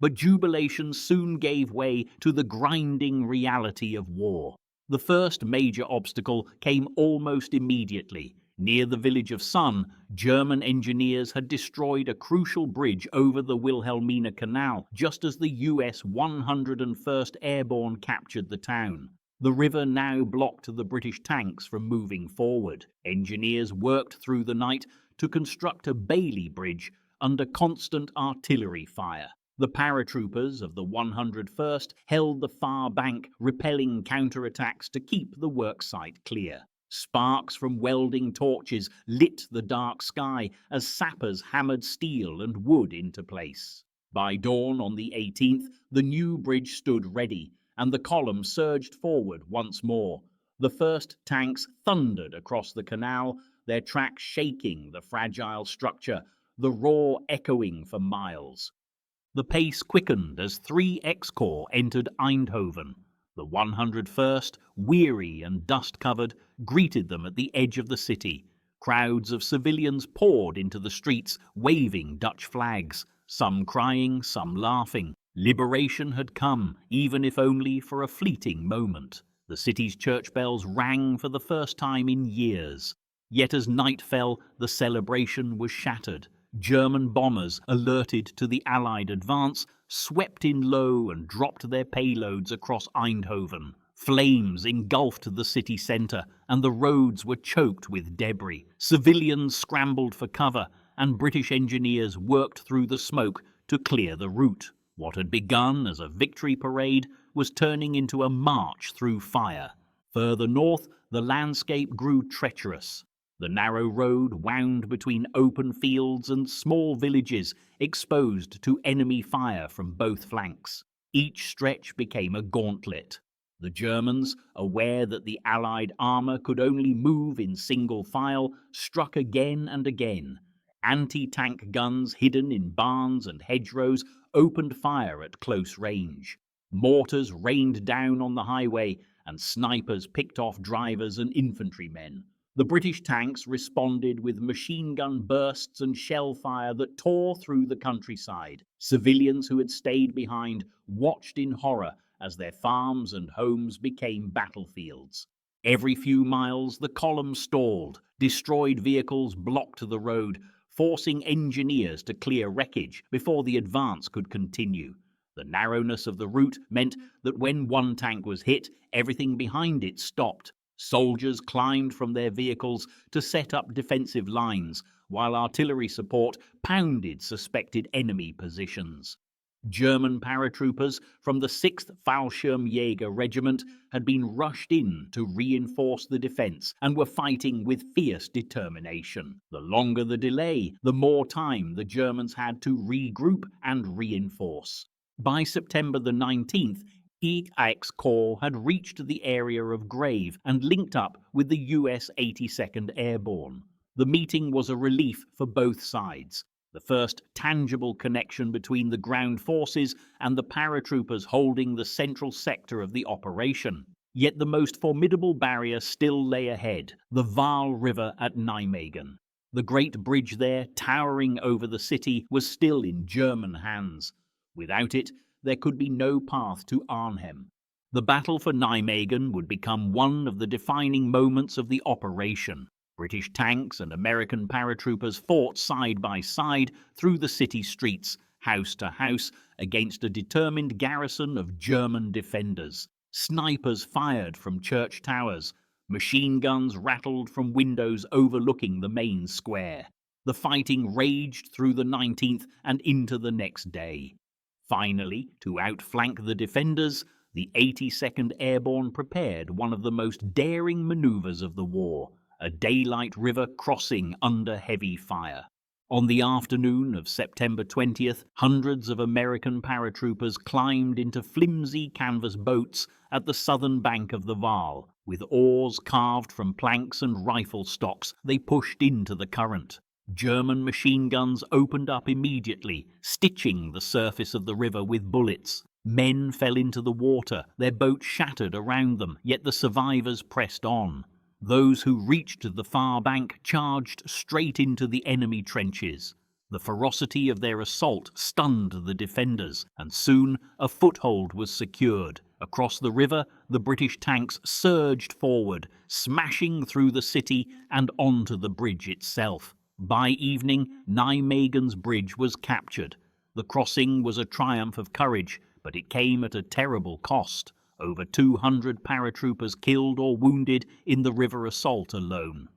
But jubilation soon gave way to the grinding reality of war. The first major obstacle came almost immediately. Near the village of Sun, German engineers had destroyed a crucial bridge over the Wilhelmina Canal just as the US 101st Airborne captured the town. The river now blocked the British tanks from moving forward. Engineers worked through the night to construct a Bailey Bridge under constant artillery fire. The paratroopers of the 101st held the far bank, repelling counterattacks to keep the worksite clear. Sparks from welding torches lit the dark sky as sappers hammered steel and wood into place. By dawn on the 18th, the new bridge stood ready, and the column surged forward once more. The first tanks thundered across the canal, their tracks shaking the fragile structure, the roar echoing for miles. The pace quickened as 3X Corps entered Eindhoven. The 101st, weary and dust-covered, greeted them at the edge of the city. Crowds of civilians poured into the streets, waving Dutch flags, some crying, some laughing. Liberation had come, even if only for a fleeting moment. The city's church bells rang for the first time in years. Yet as night fell, the celebration was shattered. German bombers, alerted to the Allied advance, swept in low and dropped their payloads across Eindhoven. Flames engulfed the city centre, and the roads were choked with debris. Civilians scrambled for cover, and British engineers worked through the smoke to clear the route. What had begun as a victory parade was turning into a march through fire. Further north, the landscape grew treacherous. The narrow road wound between open fields and small villages exposed to enemy fire from both flanks. Each stretch became a gauntlet. The Germans, aware that the Allied armour could only move in single file, struck again and again. Anti-tank guns hidden in barns and hedgerows opened fire at close range. Mortars rained down on the highway, and snipers picked off drivers and infantrymen. The British tanks responded with machine gun bursts and shell fire that tore through the countryside. Civilians who had stayed behind watched in horror as their farms and homes became battlefields. Every few miles, the column stalled. Destroyed vehicles blocked the road, forcing engineers to clear wreckage before the advance could continue. The narrowness of the route meant that when one tank was hit, everything behind it stopped. Soldiers climbed from their vehicles to set up defensive lines, while artillery support pounded suspected enemy positions. German paratroopers from the 6th Fallschirmjäger Regiment had been rushed in to reinforce the defense and were fighting with fierce determination. The longer the delay, the more time the Germans had to regroup and reinforce. By September the 19th, XXX Corps had reached the area of Grave and linked up with the US 82nd Airborne. The meeting was a relief for both sides, the first tangible connection between the ground forces and the paratroopers holding the central sector of the operation. Yet the most formidable barrier still lay ahead, the Waal River at Nijmegen. The great bridge there, towering over the city, was still in German hands. Without it, there could be no path to Arnhem. The battle for Nijmegen would become one of the defining moments of the operation. British tanks and American paratroopers fought side by side through the city streets, house to house, against a determined garrison of German defenders. Snipers fired from church towers. Machine guns rattled from windows overlooking the main square. The fighting raged through the 19th and into the next day. Finally, to outflank the defenders, the 82nd Airborne prepared one of the most daring maneuvers of the war, a daylight river crossing under heavy fire. On the afternoon of September 20th, hundreds of American paratroopers climbed into flimsy canvas boats at the southern bank of the Waal. With oars carved from planks and rifle stocks, they pushed into the current. German machine guns opened up immediately, stitching the surface of the river with bullets. Men fell into the water, their boat shattered around them, yet the survivors pressed on. Those who reached the far bank charged straight into the enemy trenches. The ferocity of their assault stunned the defenders, and soon a foothold was secured. Across the river, the British tanks surged forward, smashing through the city and onto the bridge itself. By evening, Nijmegen's bridge was captured. The crossing was a triumph of courage, but it came at a terrible cost. Over 200 paratroopers killed or wounded in the river assault alone.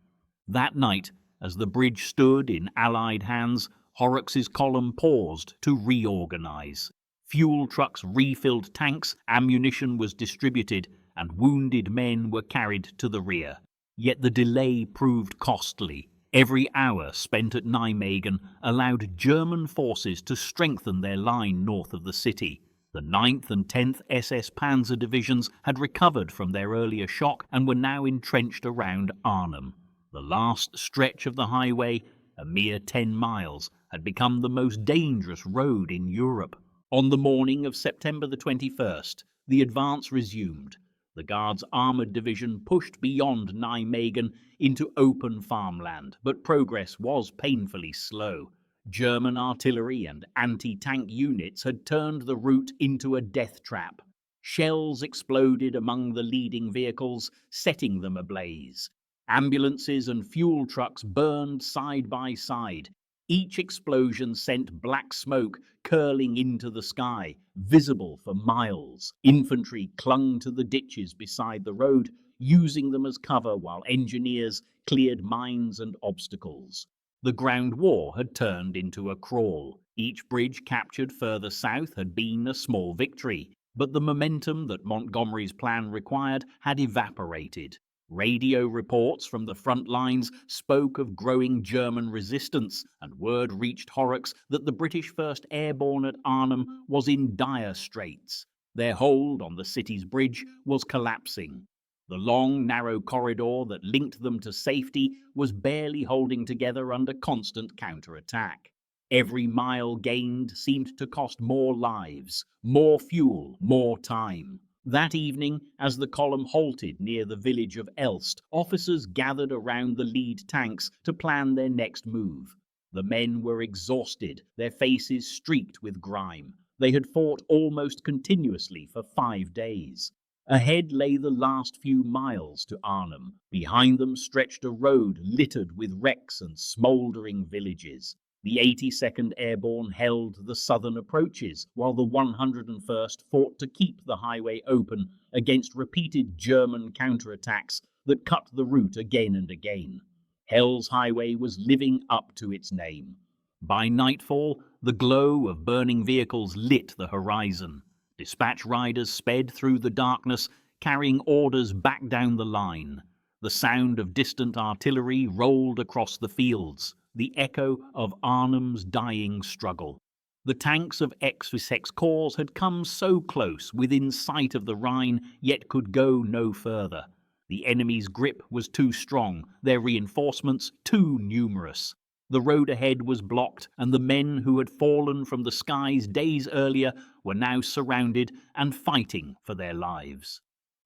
That night, as the bridge stood in Allied hands, Horrocks's column paused to reorganize. Fuel trucks refilled tanks, ammunition was distributed, and wounded men were carried to the rear. Yet the delay proved costly. Every hour spent at Nijmegen allowed German forces to strengthen their line north of the city. The 9th and 10th SS Panzer Divisions had recovered from their earlier shock and were now entrenched around Arnhem. The last stretch of the highway, a mere 10 miles, had become the most dangerous road in Europe. On the morning of September the 21st, the advance resumed. The Guards' Armoured Division pushed beyond Nijmegen into open farmland, but progress was painfully slow. German artillery and anti-tank units had turned the route into a death trap. Shells exploded among the leading vehicles, setting them ablaze. Ambulances and fuel trucks burned side by side. Each explosion sent black smoke curling into the sky, visible for miles. Infantry clung to the ditches beside the road, using them as cover while engineers cleared mines and obstacles. The ground war had turned into a crawl. Each bridge captured further south had been a small victory, but the momentum that Montgomery's plan required had evaporated. Radio reports from the front lines spoke of growing German resistance, and word reached Horrocks that the British 1st Airborne at Arnhem was in dire straits. Their hold on the city's bridge was collapsing. The long, narrow corridor that linked them to safety was barely holding together under constant counterattack. Every mile gained seemed to cost more lives, more fuel, more time. That evening, as the column halted near the village of Elst, officers gathered around the lead tanks to plan their next move. The men were exhausted, their faces streaked with grime. They had fought almost continuously for 5 days. Ahead lay the last few miles to Arnhem. Behind them stretched a road littered with wrecks and smouldering villages. The 82nd Airborne held the southern approaches, while the 101st fought to keep the highway open against repeated German counterattacks that cut the route again and again. Hell's Highway was living up to its name. By nightfall, the glow of burning vehicles lit the horizon. Dispatch riders sped through the darkness, carrying orders back down the line. The sound of distant artillery rolled across the fields, the echo of Arnhem's dying struggle. The tanks of XXX Corps had come so close within sight of the Rhine, yet could go no further. The enemy's grip was too strong, their reinforcements too numerous. The road ahead was blocked, and the men who had fallen from the skies days earlier were now surrounded and fighting for their lives.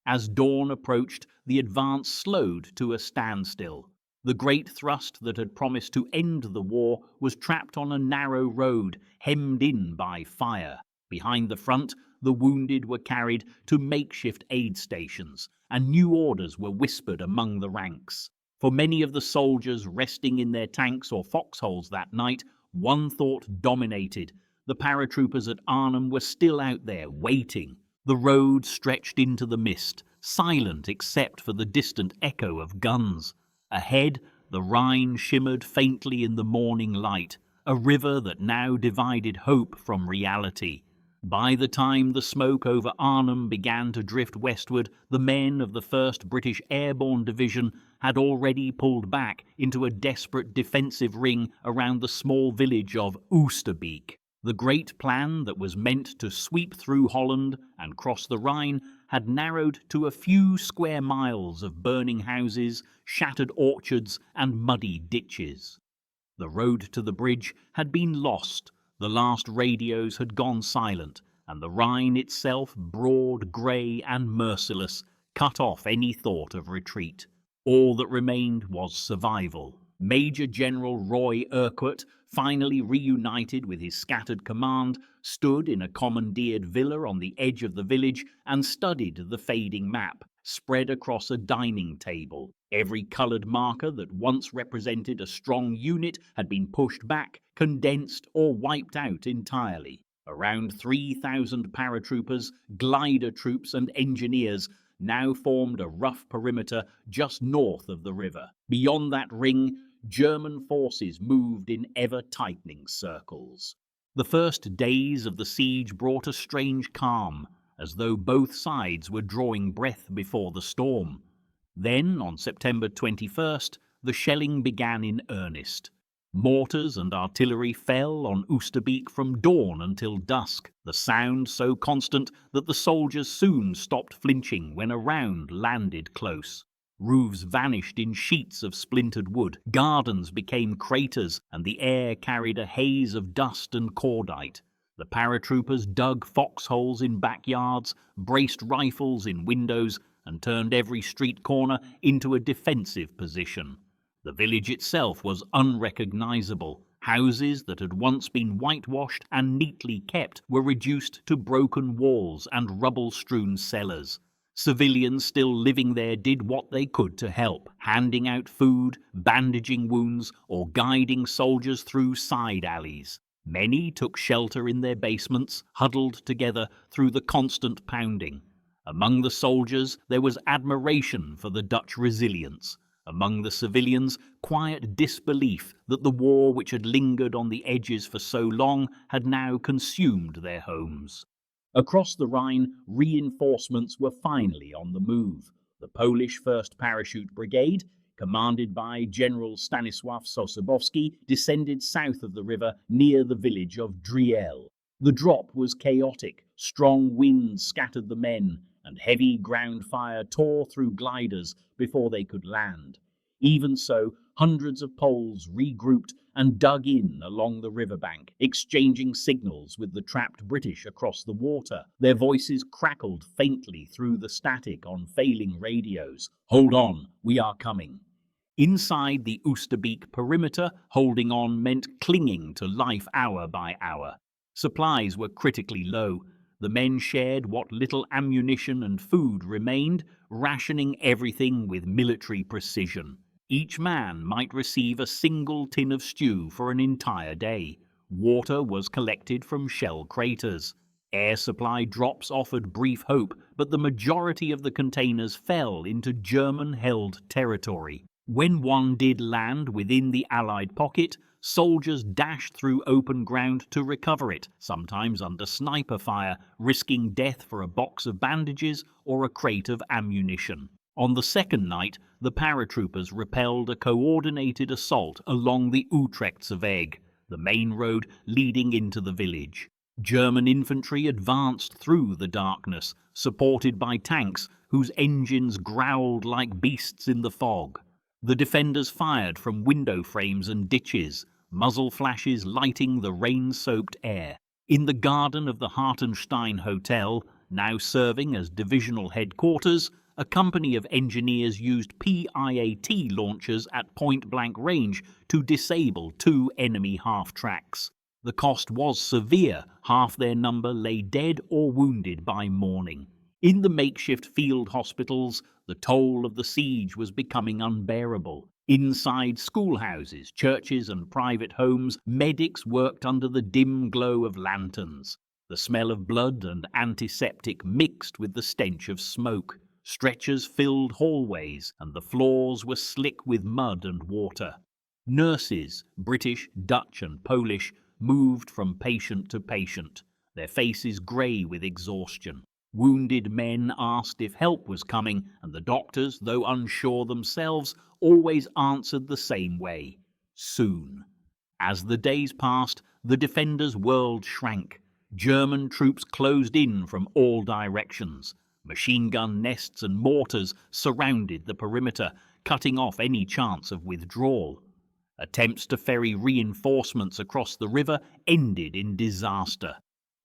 As dawn approached, the advance slowed to a standstill. The great thrust that had promised to end the war was trapped on a narrow road, hemmed in by fire. Behind the front, the wounded were carried to makeshift aid stations, and new orders were whispered among the ranks. For many of the soldiers resting in their tanks or foxholes that night, one thought dominated. The paratroopers at Arnhem were still out there, waiting. The road stretched into the mist, silent except for the distant echo of guns. Ahead, the Rhine shimmered faintly in the morning light, a river that now divided hope from reality. By the time the smoke over Arnhem began to drift westward, the men of the 1st British Airborne Division had already pulled back into a desperate defensive ring around the small village of Oosterbeek. The great plan that was meant to sweep through Holland and cross the Rhine had narrowed to a few square miles of burning houses, shattered orchards, and muddy ditches. The road to the bridge had been lost, the last radios had gone silent, and the Rhine itself, broad, grey, and merciless, cut off any thought of retreat. All that remained was survival. Major General Roy Urquhart, finally reunited with his scattered command, stood in a commandeered villa on the edge of the village and studied the fading map, spread across a dining table. Every coloured marker that once represented a strong unit had been pushed back, condensed, or wiped out entirely. Around 3,000 paratroopers, glider troops, and engineers now formed a rough perimeter just north of the river. Beyond that ring, German forces moved in ever-tightening circles. The first days of the siege brought a strange calm, as though both sides were drawing breath before the storm. Then, on September 21st, the shelling began in earnest. Mortars and artillery fell on Oosterbeek from dawn until dusk, the sound so constant that the soldiers soon stopped flinching when a round landed close. Roofs vanished in sheets of splintered wood, gardens became craters, and the air carried a haze of dust and cordite. The paratroopers dug foxholes in backyards, braced rifles in windows, and turned every street corner into a defensive position. The village itself was unrecognizable. Houses that had once been whitewashed and neatly kept were reduced to broken walls and rubble-strewn cellars. Civilians still living there did what they could to help, handing out food, bandaging wounds, or guiding soldiers through side alleys. Many took shelter in their basements, huddled together through the constant pounding. Among the soldiers, there was admiration for the Dutch resilience. Among the civilians, quiet disbelief that the war which had lingered on the edges for so long had now consumed their homes. Across the Rhine, reinforcements were finally on the move. The Polish 1st Parachute Brigade, commanded by General Stanisław Sosabowski, descended south of the river near the village of Driel. The drop was chaotic. Strong winds scattered the men, and heavy ground fire tore through gliders before they could land. Even so, hundreds of Poles regrouped and dug in along the riverbank, exchanging signals with the trapped British across the water. Their voices crackled faintly through the static on failing radios. "Hold on, we are coming." Inside the Oosterbeek perimeter, holding on meant clinging to life hour by hour. Supplies were critically low. The men shared what little ammunition and food remained, rationing everything with military precision. Each man might receive a single tin of stew for an entire day. Water was collected from shell craters. Air supply drops offered brief hope, but the majority of the containers fell into German-held territory. When one did land within the Allied pocket, soldiers dashed through open ground to recover it, sometimes under sniper fire, risking death for a box of bandages or a crate of ammunition. On the second night, the paratroopers repelled a coordinated assault along the Utrechtseweg, the main road leading into the village. German infantry advanced through the darkness, supported by tanks whose engines growled like beasts in the fog. The defenders fired from window frames and ditches, muzzle flashes lighting the rain-soaked air. In the garden of the Hartenstein Hotel, now serving as divisional headquarters, a company of engineers used PIAT launchers at point-blank range to disable 2 enemy half-tracks. The cost was severe. Half their number lay dead or wounded by morning. In the makeshift field hospitals, the toll of the siege was becoming unbearable. Inside schoolhouses, churches and private homes, medics worked under the dim glow of lanterns. The smell of blood and antiseptic mixed with the stench of smoke. Stretchers filled hallways, and the floors were slick with mud and water. Nurses, British, Dutch and Polish, moved from patient to patient, their faces grey with exhaustion. Wounded men asked if help was coming, and the doctors, though unsure themselves, always answered the same way: soon. As the days passed, the defenders' world shrank. German troops closed in from all directions. Machine gun nests and mortars surrounded the perimeter, cutting off any chance of withdrawal. Attempts to ferry reinforcements across the river ended in disaster.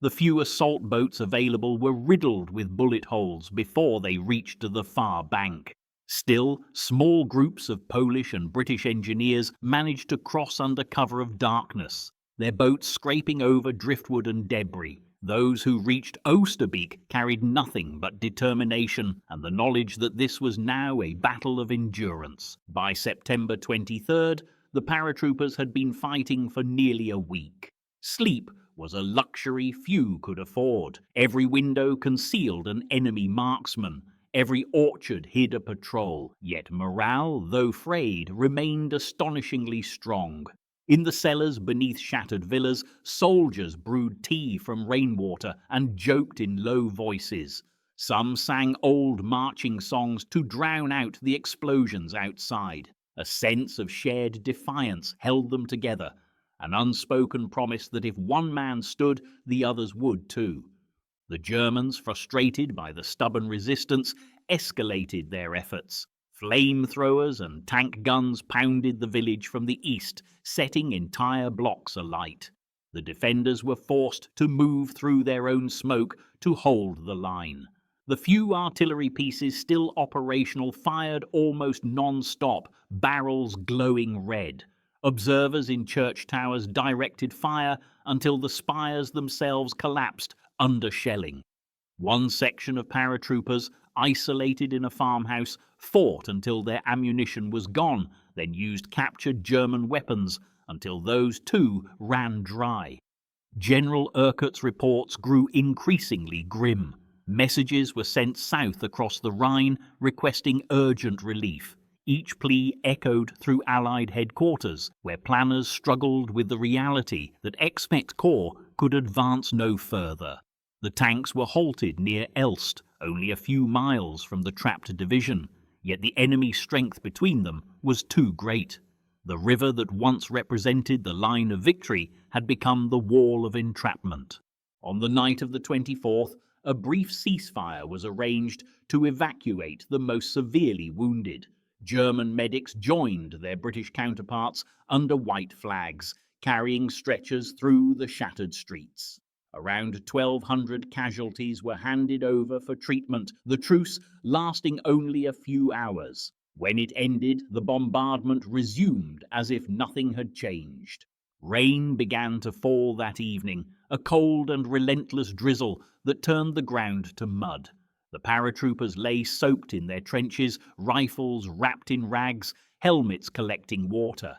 The few assault boats available were riddled with bullet holes before they reached the far bank. Still, small groups of Polish and British engineers managed to cross under cover of darkness, their boats scraping over driftwood and debris. Those who reached Oosterbeek carried nothing but determination and the knowledge that this was now a battle of endurance. By September 23rd, the paratroopers had been fighting for nearly a week. Sleep was a luxury few could afford. Every window concealed an enemy marksman. Every orchard hid a patrol. Yet morale, though frayed, remained astonishingly strong. In the cellars beneath shattered villas, soldiers brewed tea from rainwater and joked in low voices. Some sang old marching songs to drown out the explosions outside. A sense of shared defiance held them together, an unspoken promise that if one man stood, the others would too. The Germans, frustrated by the stubborn resistance, escalated their efforts. Flamethrowers and tank guns pounded the village from the east, setting entire blocks alight. The defenders were forced to move through their own smoke to hold the line. The few artillery pieces still operational fired almost non-stop, barrels glowing red. Observers in church towers directed fire until the spires themselves collapsed under shelling. One section of paratroopers, isolated in a farmhouse, fought until their ammunition was gone, then used captured German weapons until those too ran dry. General Urquhart's reports grew increasingly grim. Messages were sent south across the Rhine requesting urgent relief. Each plea echoed through Allied headquarters, where planners struggled with the reality that XXX Corps could advance no further. The tanks were halted near Elst, only a few miles from the trapped division, yet the enemy strength between them was too great. The river that once represented the line of victory had become the wall of entrapment. On the night of the 24th, a brief ceasefire was arranged to evacuate the most severely wounded. German medics joined their British counterparts under white flags, carrying stretchers through the shattered streets. Around 1,200 casualties were handed over for treatment, the truce lasting only a few hours. When it ended, the bombardment resumed as if nothing had changed. Rain began to fall that evening, a cold and relentless drizzle that turned the ground to mud. The paratroopers lay soaked in their trenches, rifles wrapped in rags, helmets collecting water.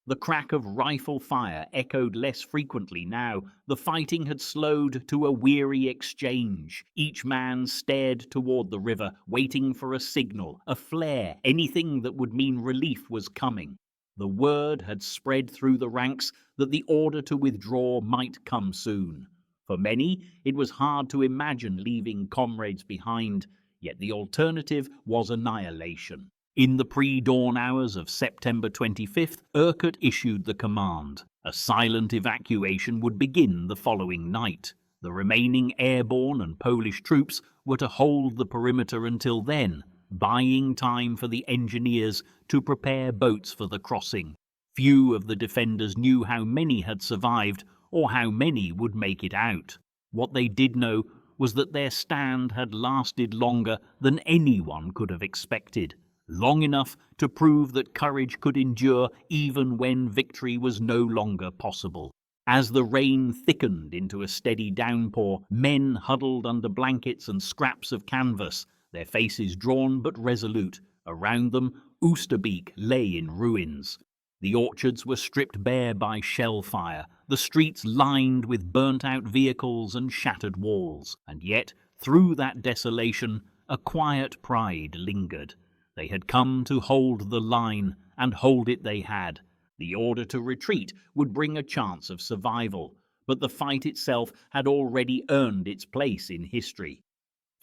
The crack of rifle fire echoed less frequently now. The fighting had slowed to a weary exchange. Each man stared toward the river, waiting for a signal, a flare, anything that would mean relief was coming. The word had spread through the ranks that the order to withdraw might come soon. For many, it was hard to imagine leaving comrades behind, yet the alternative was annihilation. In the pre-dawn hours of September 25th, Urquhart issued the command. A silent evacuation would begin the following night. The remaining airborne and Polish troops were to hold the perimeter until then, buying time for the engineers to prepare boats for the crossing. Few of the defenders knew how many had survived or how many would make it out. What they did know was that their stand had lasted longer than anyone could have expected. Long enough to prove that courage could endure even when victory was no longer possible. As the rain thickened into a steady downpour, men huddled under blankets and scraps of canvas, their faces drawn but resolute. Around them, Oosterbeek lay in ruins. The orchards were stripped bare by shell fire, the streets lined with burnt-out vehicles and shattered walls. And yet, through that desolation, a quiet pride lingered. They had come to hold the line, and hold it they had. The order to retreat would bring a chance of survival, but the fight itself had already earned its place in history.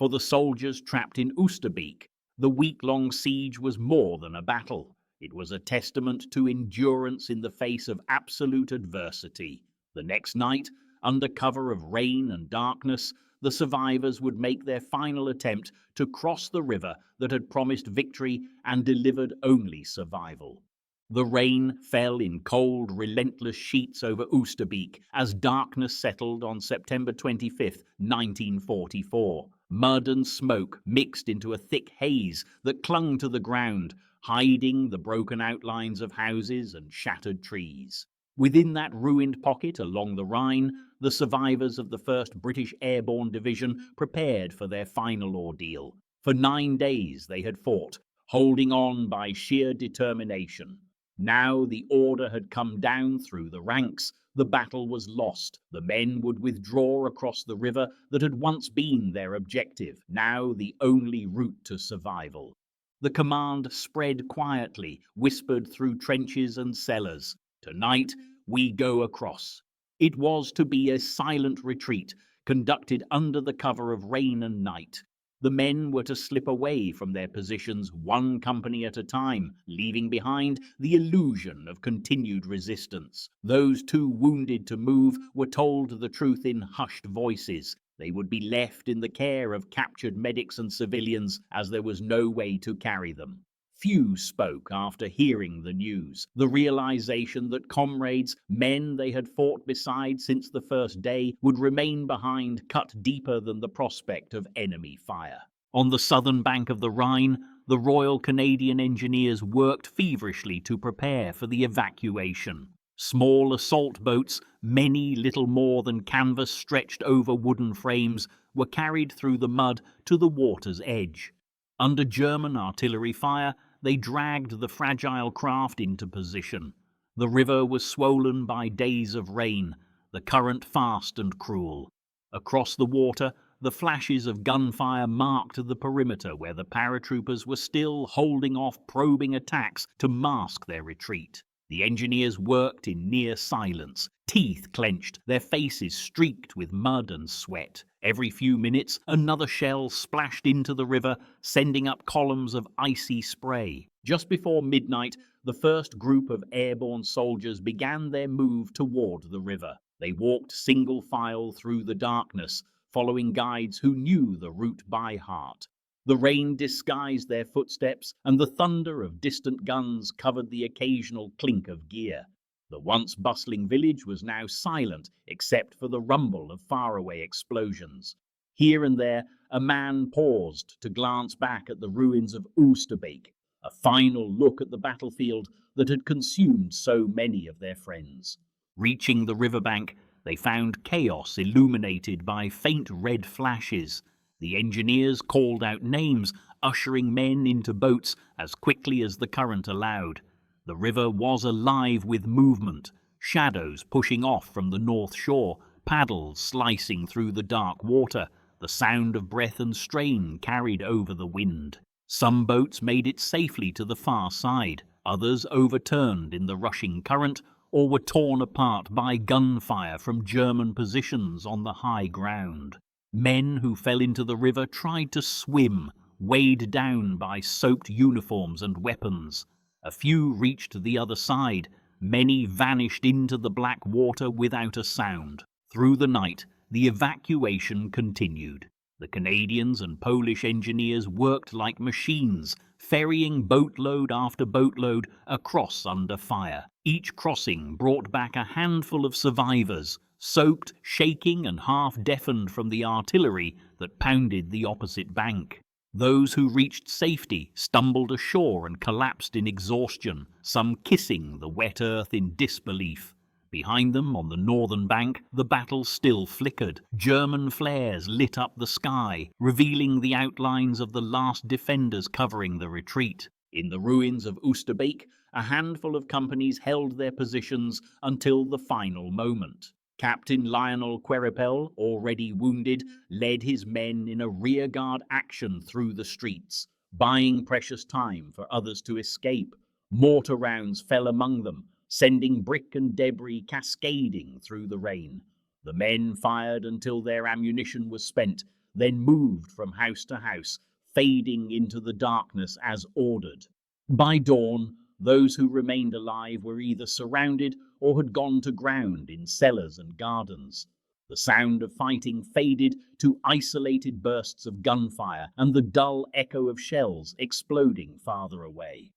For the soldiers trapped in Oosterbeek, the week-long siege was more than a battle. It was a testament to endurance in the face of absolute adversity. The next night, under cover of rain and darkness, the survivors would make their final attempt to cross the river that had promised victory and delivered only survival. The rain fell in cold, relentless sheets over Oosterbeek as darkness settled on September 25th, 1944. Mud and smoke mixed into a thick haze that clung to the ground, hiding the broken outlines of houses and shattered trees. Within that ruined pocket along the Rhine, the survivors of the 1st British Airborne Division prepared for their final ordeal. For 9 days they had fought, holding on by sheer determination. Now the order had come down through the ranks. The battle was lost. The men would withdraw across the river that had once been their objective, now the only route to survival. The command spread quietly, whispered through trenches and cellars. Tonight, we go across. It was to be a silent retreat, conducted under the cover of rain and night. The men were to slip away from their positions one company at a time, leaving behind the illusion of continued resistance. Those too wounded to move were told the truth in hushed voices. They would be left in the care of captured medics and civilians, as there was no way to carry them. Few spoke after hearing the news. The realization that comrades, men they had fought beside since the first day, would remain behind cut deeper than the prospect of enemy fire. On the southern bank of the Rhine, the Royal Canadian Engineers worked feverishly to prepare for the evacuation. Small assault boats, many little more than canvas stretched over wooden frames, were carried through the mud to the water's edge. Under German artillery fire, they dragged the fragile craft into position. The river was swollen by days of rain, the current fast and cruel. Across the water, the flashes of gunfire marked the perimeter where the paratroopers were still holding off probing attacks to mask their retreat. The engineers worked in near silence, teeth clenched, their faces streaked with mud and sweat. Every few minutes, another shell splashed into the river, sending up columns of icy spray. Just before midnight, the first group of airborne soldiers began their move toward the river. They walked single file through the darkness, following guides who knew the route by heart. The rain disguised their footsteps, and the thunder of distant guns covered the occasional clink of gear. The once bustling village was now silent, except for the rumble of faraway explosions. Here and there, a man paused to glance back at the ruins of Oosterbeek, a final look at the battlefield that had consumed so many of their friends. Reaching the riverbank, they found chaos illuminated by faint red flashes. The engineers called out names, ushering men into boats as quickly as the current allowed. The river was alive with movement, shadows pushing off from the north shore, paddles slicing through the dark water, the sound of breath and strain carried over the wind. Some boats made it safely to the far side, others overturned in the rushing current or were torn apart by gunfire from German positions on the high ground. Men who fell into the river tried to swim, weighed down by soaked uniforms and weapons. A few reached the other side, many vanished into the black water without a sound. Through the night, the evacuation continued. The Canadians and Polish engineers worked like machines, ferrying boatload after boatload across under fire. Each crossing brought back a handful of survivors, soaked, shaking and half-deafened from the artillery that pounded the opposite bank. Those who reached safety stumbled ashore and collapsed in exhaustion, some kissing the wet earth in disbelief. Behind them, on the northern bank, the battle still flickered. German flares lit up the sky, revealing the outlines of the last defenders covering the retreat. In the ruins of Oosterbeek, a handful of companies held their positions until the final moment. Captain Lionel Queripel, already wounded, led his men in a rearguard action through the streets, buying precious time for others to escape. Mortar rounds fell among them, sending brick and debris cascading through the rain. The men fired until their ammunition was spent, then moved from house to house, fading into the darkness as ordered. By dawn, those who remained alive were either surrounded or had gone to ground in cellars and gardens. The sound of fighting faded to isolated bursts of gunfire and the dull echo of shells exploding farther away.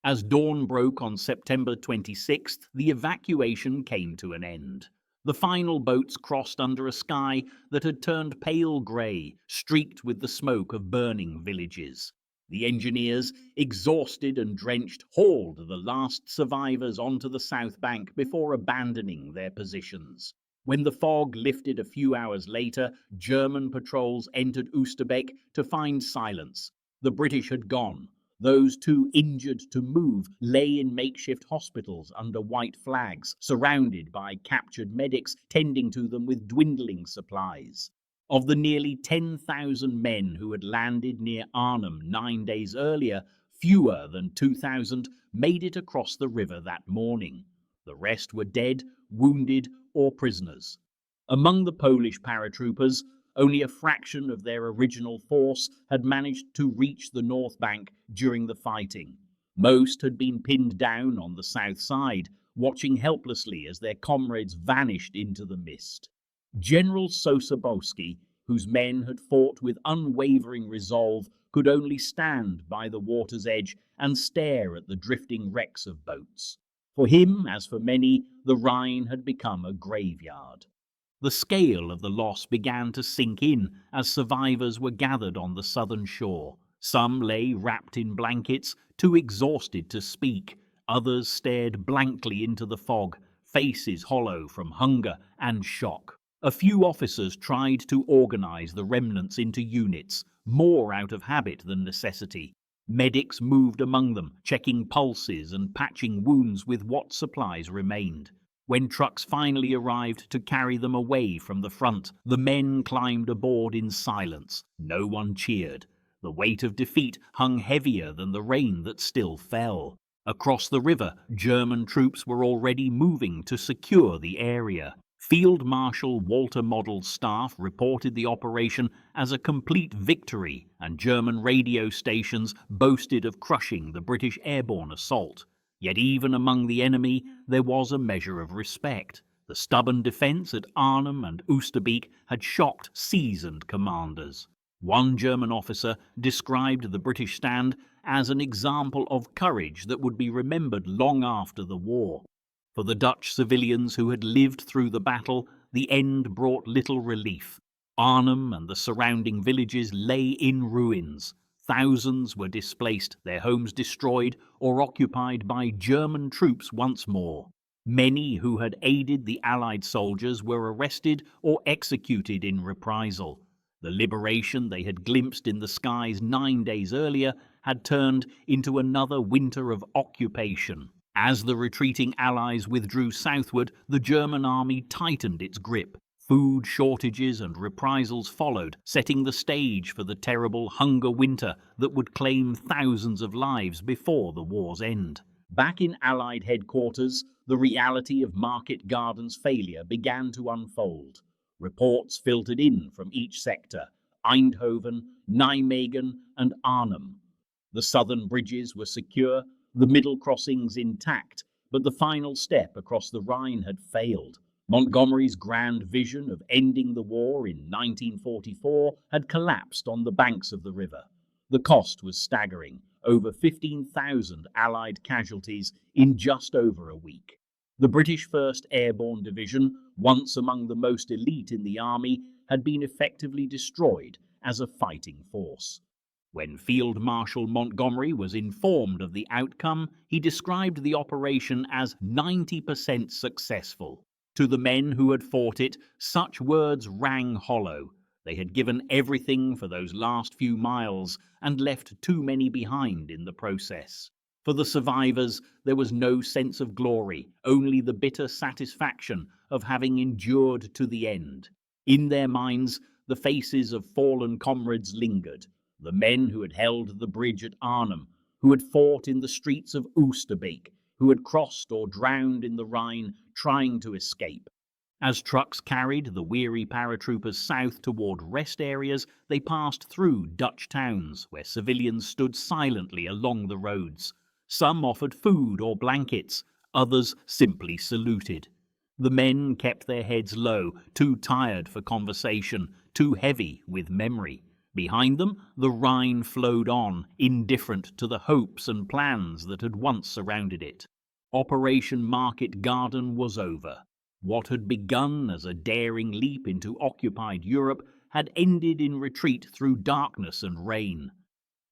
As dawn broke on September 26th, the evacuation came to an end. The final boats crossed under a sky that had turned pale grey, streaked with the smoke of burning villages. The engineers, exhausted and drenched, hauled the last survivors onto the south bank before abandoning their positions. When the fog lifted a few hours later, German patrols entered Oosterbeek to find silence. The British had gone. Those too injured to move lay in makeshift hospitals under white flags, surrounded by captured medics tending to them with dwindling supplies. Of the nearly 10,000 men who had landed near Arnhem 9 days earlier, fewer than 2,000 made it across the river that morning. The rest were dead, wounded, or prisoners. Among the Polish paratroopers, only a fraction of their original force had managed to reach the north bank during the fighting. Most had been pinned down on the south side, watching helplessly as their comrades vanished into the mist. General Sosabowski, whose men had fought with unwavering resolve, could only stand by the water's edge and stare at the drifting wrecks of boats. For him, as for many, the Rhine had become a graveyard. The scale of the loss began to sink in as survivors were gathered on the southern shore. Some lay wrapped in blankets, too exhausted to speak. Others stared blankly into the fog, faces hollow from hunger and shock. A few officers tried to organize the remnants into units, more out of habit than necessity. Medics moved among them, checking pulses and patching wounds with what supplies remained. When trucks finally arrived to carry them away from the front, the men climbed aboard in silence. No one cheered. The weight of defeat hung heavier than the rain that still fell. Across the river, German troops were already moving to secure the area. Field Marshal Walter Model's staff reported the operation as a complete victory, and German radio stations boasted of crushing the British airborne assault. Yet even among the enemy, there was a measure of respect. The stubborn defence at Arnhem and Oosterbeek had shocked seasoned commanders. One German officer described the British stand as an example of courage that would be remembered long after the war. For the Dutch civilians who had lived through the battle, the end brought little relief. Arnhem and the surrounding villages lay in ruins. Thousands were displaced, their homes destroyed or occupied by German troops once more. Many who had aided the Allied soldiers were arrested or executed in reprisal. The liberation they had glimpsed in the skies 9 days earlier had turned into another winter of occupation. As the retreating Allies withdrew southward, the German army tightened its grip. Food shortages and reprisals followed, setting the stage for the terrible hunger winter that would claim thousands of lives before the war's end. Back in Allied headquarters, the reality of Market Garden's failure began to unfold. Reports filtered in from each sector: Eindhoven, Nijmegen, and Arnhem. The southern bridges were secure, the middle crossings intact, but the final step across the Rhine had failed. Montgomery's grand vision of ending the war in 1944 had collapsed on the banks of the river. The cost was staggering: over 15,000 Allied casualties in just over a week. The British 1st Airborne Division, once among the most elite in the army, had been effectively destroyed as a fighting force. When Field Marshal Montgomery was informed of the outcome, he described the operation as 90% successful. To the men who had fought it, such words rang hollow. They had given everything for those last few miles and left too many behind in the process. For the survivors, there was no sense of glory, only the bitter satisfaction of having endured to the end. In their minds, the faces of fallen comrades lingered. The men who had held the bridge at Arnhem, who had fought in the streets of Oosterbeek, who had crossed or drowned in the Rhine trying to escape. As trucks carried the weary paratroopers south toward rest areas, they passed through Dutch towns where civilians stood silently along the roads. Some offered food or blankets, others simply saluted. The men kept their heads low, too tired for conversation, too heavy with memory. Behind them, the Rhine flowed on, indifferent to the hopes and plans that had once surrounded it. Operation Market Garden was over. What had begun as a daring leap into occupied Europe had ended in retreat through darkness and rain.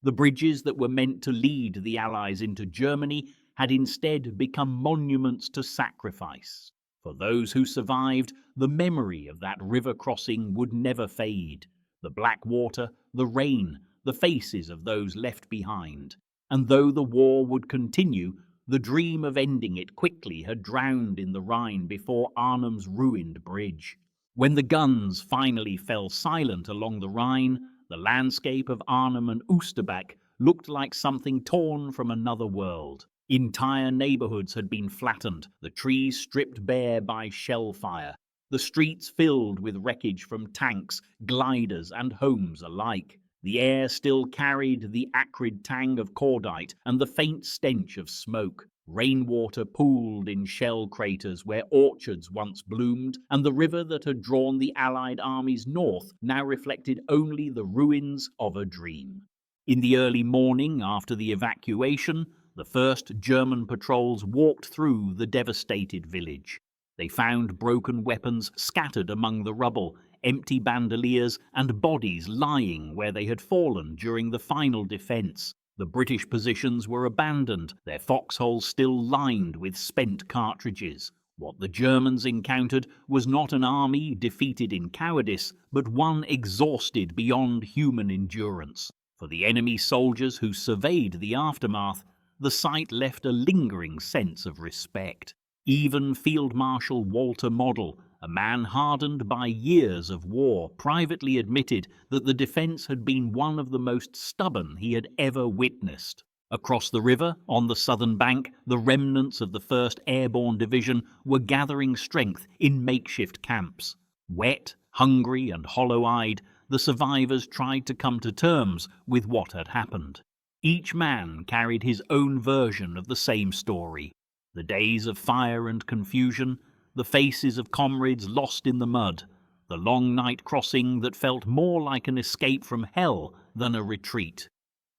The bridges that were meant to lead the Allies into Germany had instead become monuments to sacrifice. For those who survived, the memory of that river crossing would never fade. The black water, the rain, the faces of those left behind. And though the war would continue, the dream of ending it quickly had drowned in the Rhine before Arnhem's ruined bridge. When the guns finally fell silent along the Rhine, the landscape of Arnhem and Oosterbeek looked like something torn from another world. Entire neighborhoods had been flattened, the trees stripped bare by shell fire, the streets filled with wreckage from tanks, gliders, and homes alike. The air still carried the acrid tang of cordite and the faint stench of smoke. Rainwater pooled in shell craters where orchards once bloomed, and the river that had drawn the Allied armies north now reflected only the ruins of a dream. In the early morning after the evacuation, the first German patrols walked through the devastated village. They found broken weapons scattered among the rubble, empty bandoliers and bodies lying where they had fallen during the final defence. The British positions were abandoned, their foxholes still lined with spent cartridges. What the Germans encountered was not an army defeated in cowardice, but one exhausted beyond human endurance. For the enemy soldiers who surveyed the aftermath, the sight left a lingering sense of respect. Even Field Marshal Walter Model, a man hardened by years of war, privately admitted that the defence had been one of the most stubborn he had ever witnessed. Across the river, on the southern bank, the remnants of the 1st Airborne Division were gathering strength in makeshift camps. Wet, hungry, and hollow-eyed, the survivors tried to come to terms with what had happened. Each man carried his own version of the same story. The days of fire and confusion, the faces of comrades lost in the mud, the long night crossing that felt more like an escape from hell than a retreat.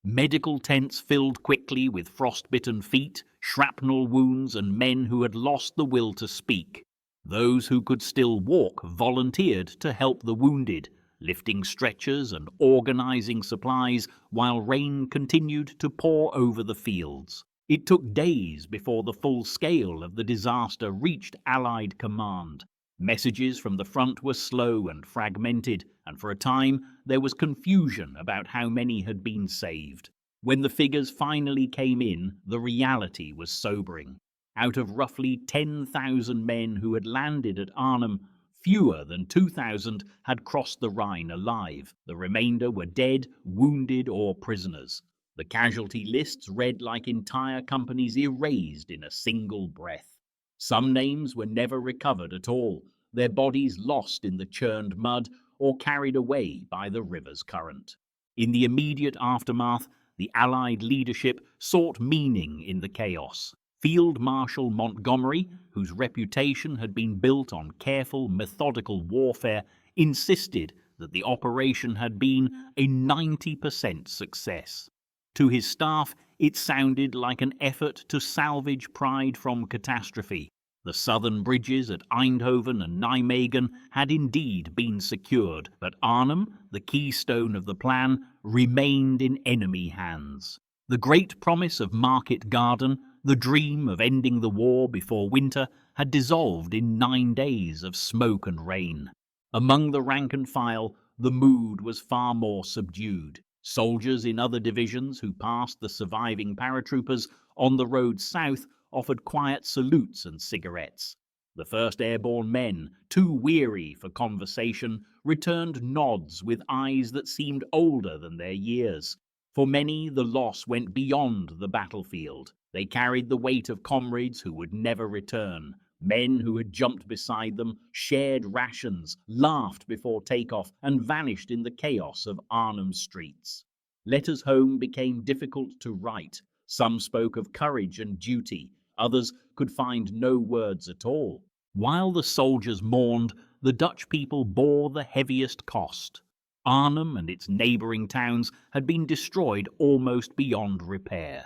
Medical tents filled quickly with frostbitten feet, shrapnel wounds, and men who had lost the will to speak. Those who could still walk volunteered to help the wounded, lifting stretchers and organizing supplies while rain continued to pour over the fields. It took days before the full scale of the disaster reached Allied command. Messages from the front were slow and fragmented, and for a time there was confusion about how many had been saved. When the figures finally came in, the reality was sobering. Out of roughly 10,000 men who had landed at Arnhem, fewer than 2,000 had crossed the Rhine alive. The remainder were dead, wounded, or prisoners. The casualty lists read like entire companies erased in a single breath. Some names were never recovered at all, their bodies lost in the churned mud or carried away by the river's current. In the immediate aftermath, the Allied leadership sought meaning in the chaos. Field Marshal Montgomery, whose reputation had been built on careful, methodical warfare, insisted that the operation had been a 90% success. To his staff, it sounded like an effort to salvage pride from catastrophe. The southern bridges at Eindhoven and Nijmegen had indeed been secured, but Arnhem, the keystone of the plan, remained in enemy hands. The great promise of Market Garden, the dream of ending the war before winter, had dissolved in 9 days of smoke and rain. Among the rank and file, the mood was far more subdued. Soldiers in other divisions who passed the surviving paratroopers on the road south offered quiet salutes and cigarettes. The 1st Airborne men, too weary for conversation, returned nods with eyes that seemed older than their years. For many, the loss went beyond the battlefield. They carried the weight of comrades who would never return, men who had jumped beside them, shared rations, laughed before takeoff, and vanished in the chaos of Arnhem streets. Letters home became difficult to write. Some spoke of courage and duty, others could find no words at all. While the soldiers mourned, the Dutch people bore the heaviest cost. Arnhem and its neighbouring towns had been destroyed almost beyond repair.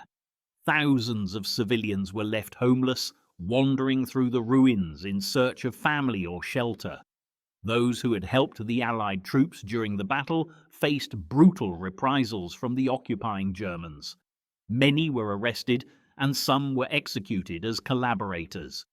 Thousands of civilians were left homeless, wandering through the ruins in search of family or shelter. Those who had helped the Allied troops during the battle faced brutal reprisals from the occupying Germans. Many were arrested and some were executed as collaborators.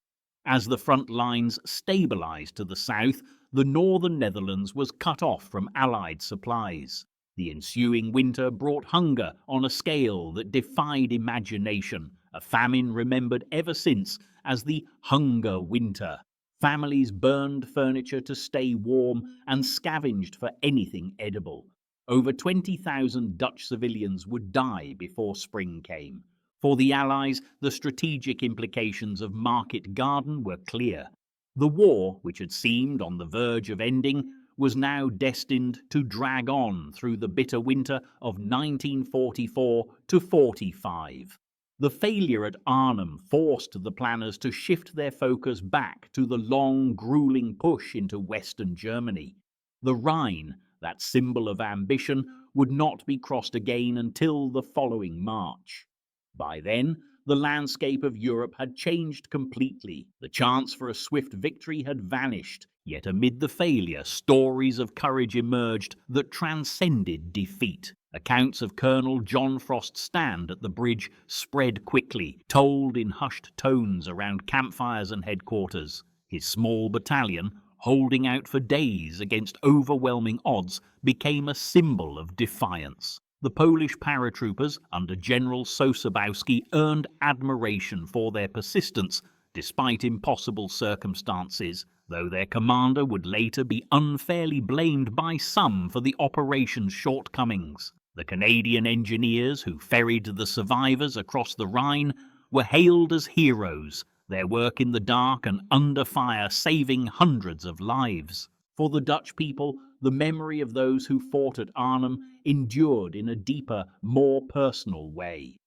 As the front lines stabilized to the south, the northern Netherlands was cut off from Allied supplies. The ensuing winter brought hunger on a scale that defied imagination, a famine remembered ever since as the Hunger Winter. Families burned furniture to stay warm and scavenged for anything edible. Over 20,000 Dutch civilians would die before spring came. For the Allies, the strategic implications of Market Garden were clear. The war, which had seemed on the verge of ending, was now destined to drag on through the bitter winter of 1944 to 45. The failure at Arnhem forced the planners to shift their focus back to the long, grueling push into Western Germany. The Rhine, that symbol of ambition, would not be crossed again until the following March. By then, the landscape of Europe had changed completely. The chance for a swift victory had vanished, yet amid the failure, stories of courage emerged that transcended defeat. Accounts of Colonel John Frost's stand at the bridge spread quickly, told in hushed tones around campfires and headquarters. His small battalion, holding out for days against overwhelming odds, became a symbol of defiance. The Polish paratroopers under General Sosabowski earned admiration for their persistence despite impossible circumstances, though their commander would later be unfairly blamed by some for the operation's shortcomings. The Canadian engineers who ferried the survivors across the Rhine were hailed as heroes, their work in the dark and under fire saving hundreds of lives. For the Dutch people, the memory of those who fought at Arnhem endured in a deeper, more personal way.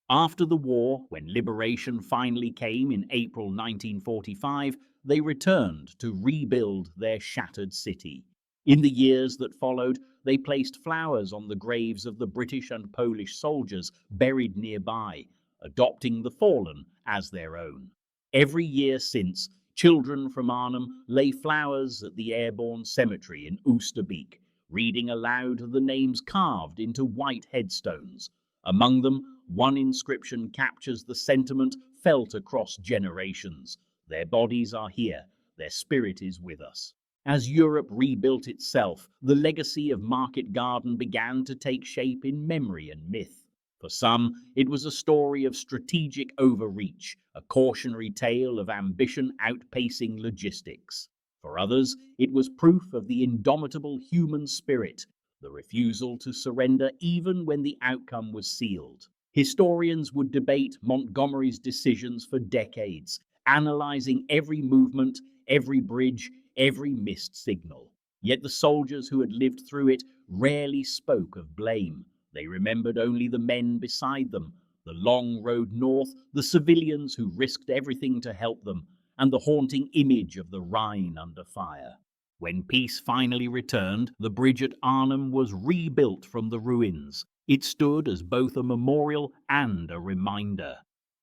After the war, when liberation finally came in April 1945, they returned to rebuild their shattered city. In the years that followed, they placed flowers on the graves of the British and Polish soldiers buried nearby, adopting the fallen as their own. Every year since, children from Arnhem lay flowers at the Airborne Cemetery in Oosterbeek, reading aloud the names carved into white headstones. Among them, one inscription captures the sentiment felt across generations. Their bodies are here, their spirit is with us. As Europe rebuilt itself, the legacy of Market Garden began to take shape in memory and myth. For some, it was a story of strategic overreach, a cautionary tale of ambition outpacing logistics. For others, it was proof of the indomitable human spirit, the refusal to surrender even when the outcome was sealed. Historians would debate Montgomery's decisions for decades, analyzing every movement, every bridge, every missed signal. Yet the soldiers who had lived through it rarely spoke of blame. They remembered only the men beside them, the long road north, the civilians who risked everything to help them, and the haunting image of the Rhine under fire. When peace finally returned, the bridge at Arnhem was rebuilt from the ruins. It stood as both a memorial and a reminder.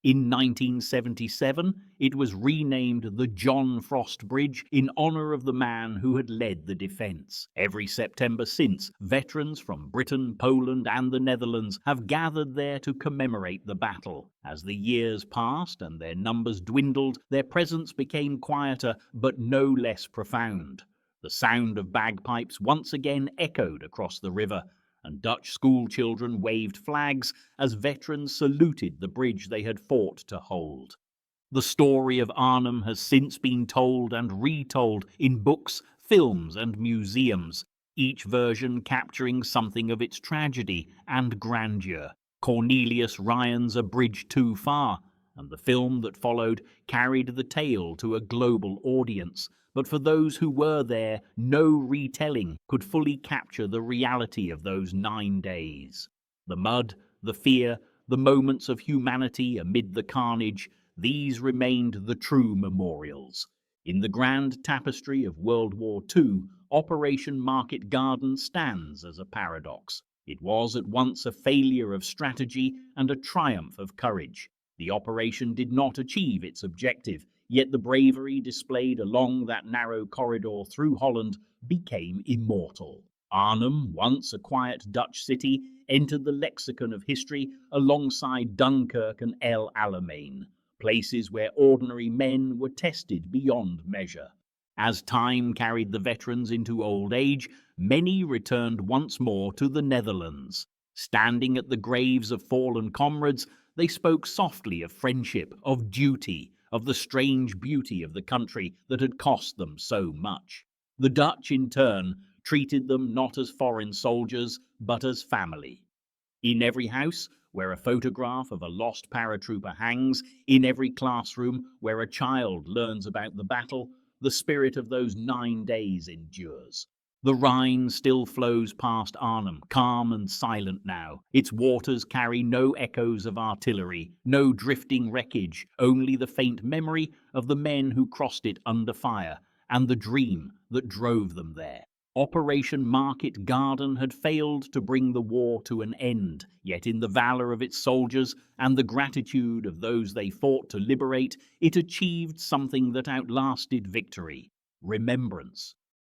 In 1977, it was renamed the John Frost Bridge in honor of the man who had led the defense. Every September since, veterans from Britain, Poland, and the Netherlands have gathered there to commemorate the battle. As the years passed and their numbers dwindled, their presence became quieter but no less profound. The sound of bagpipes once again echoed across the river, and Dutch school children waved flags as veterans saluted the bridge they had fought to hold. The story of Arnhem has since been told and retold in books, films, and museums, each version capturing something of its tragedy and grandeur. Cornelius Ryan's A Bridge Too Far, and the film that followed, carried the tale to a global audience. But for those who were there, no retelling could fully capture the reality of those 9 days. The mud, the fear, the moments of humanity amid the carnage, these remained the true memorials. In the grand tapestry of World War II, Operation Market Garden stands as a paradox. It was at once a failure of strategy and a triumph of courage. The operation did not achieve its objective, yet the bravery displayed along that narrow corridor through Holland became immortal. Arnhem, once a quiet Dutch city, entered the lexicon of history alongside Dunkirk and El Alamein, places where ordinary men were tested beyond measure. As time carried the veterans into old age, many returned once more to the Netherlands. Standing at the graves of fallen comrades, they spoke softly of friendship, of duty, of the strange beauty of the country that had cost them so much. The Dutch, in turn, treated them not as foreign soldiers, but as family. In every house where a photograph of a lost paratrooper hangs, in every classroom where a child learns about the battle, the spirit of those 9 days endures. The Rhine still flows past Arnhem, calm and silent now. Its waters carry no echoes of artillery, no drifting wreckage, only the faint memory of the men who crossed it under fire, and the dream that drove them there. Operation Market Garden had failed to bring the war to an end, yet in the valor of its soldiers and the gratitude of those they fought to liberate, it achieved something that outlasted victory: remembrance.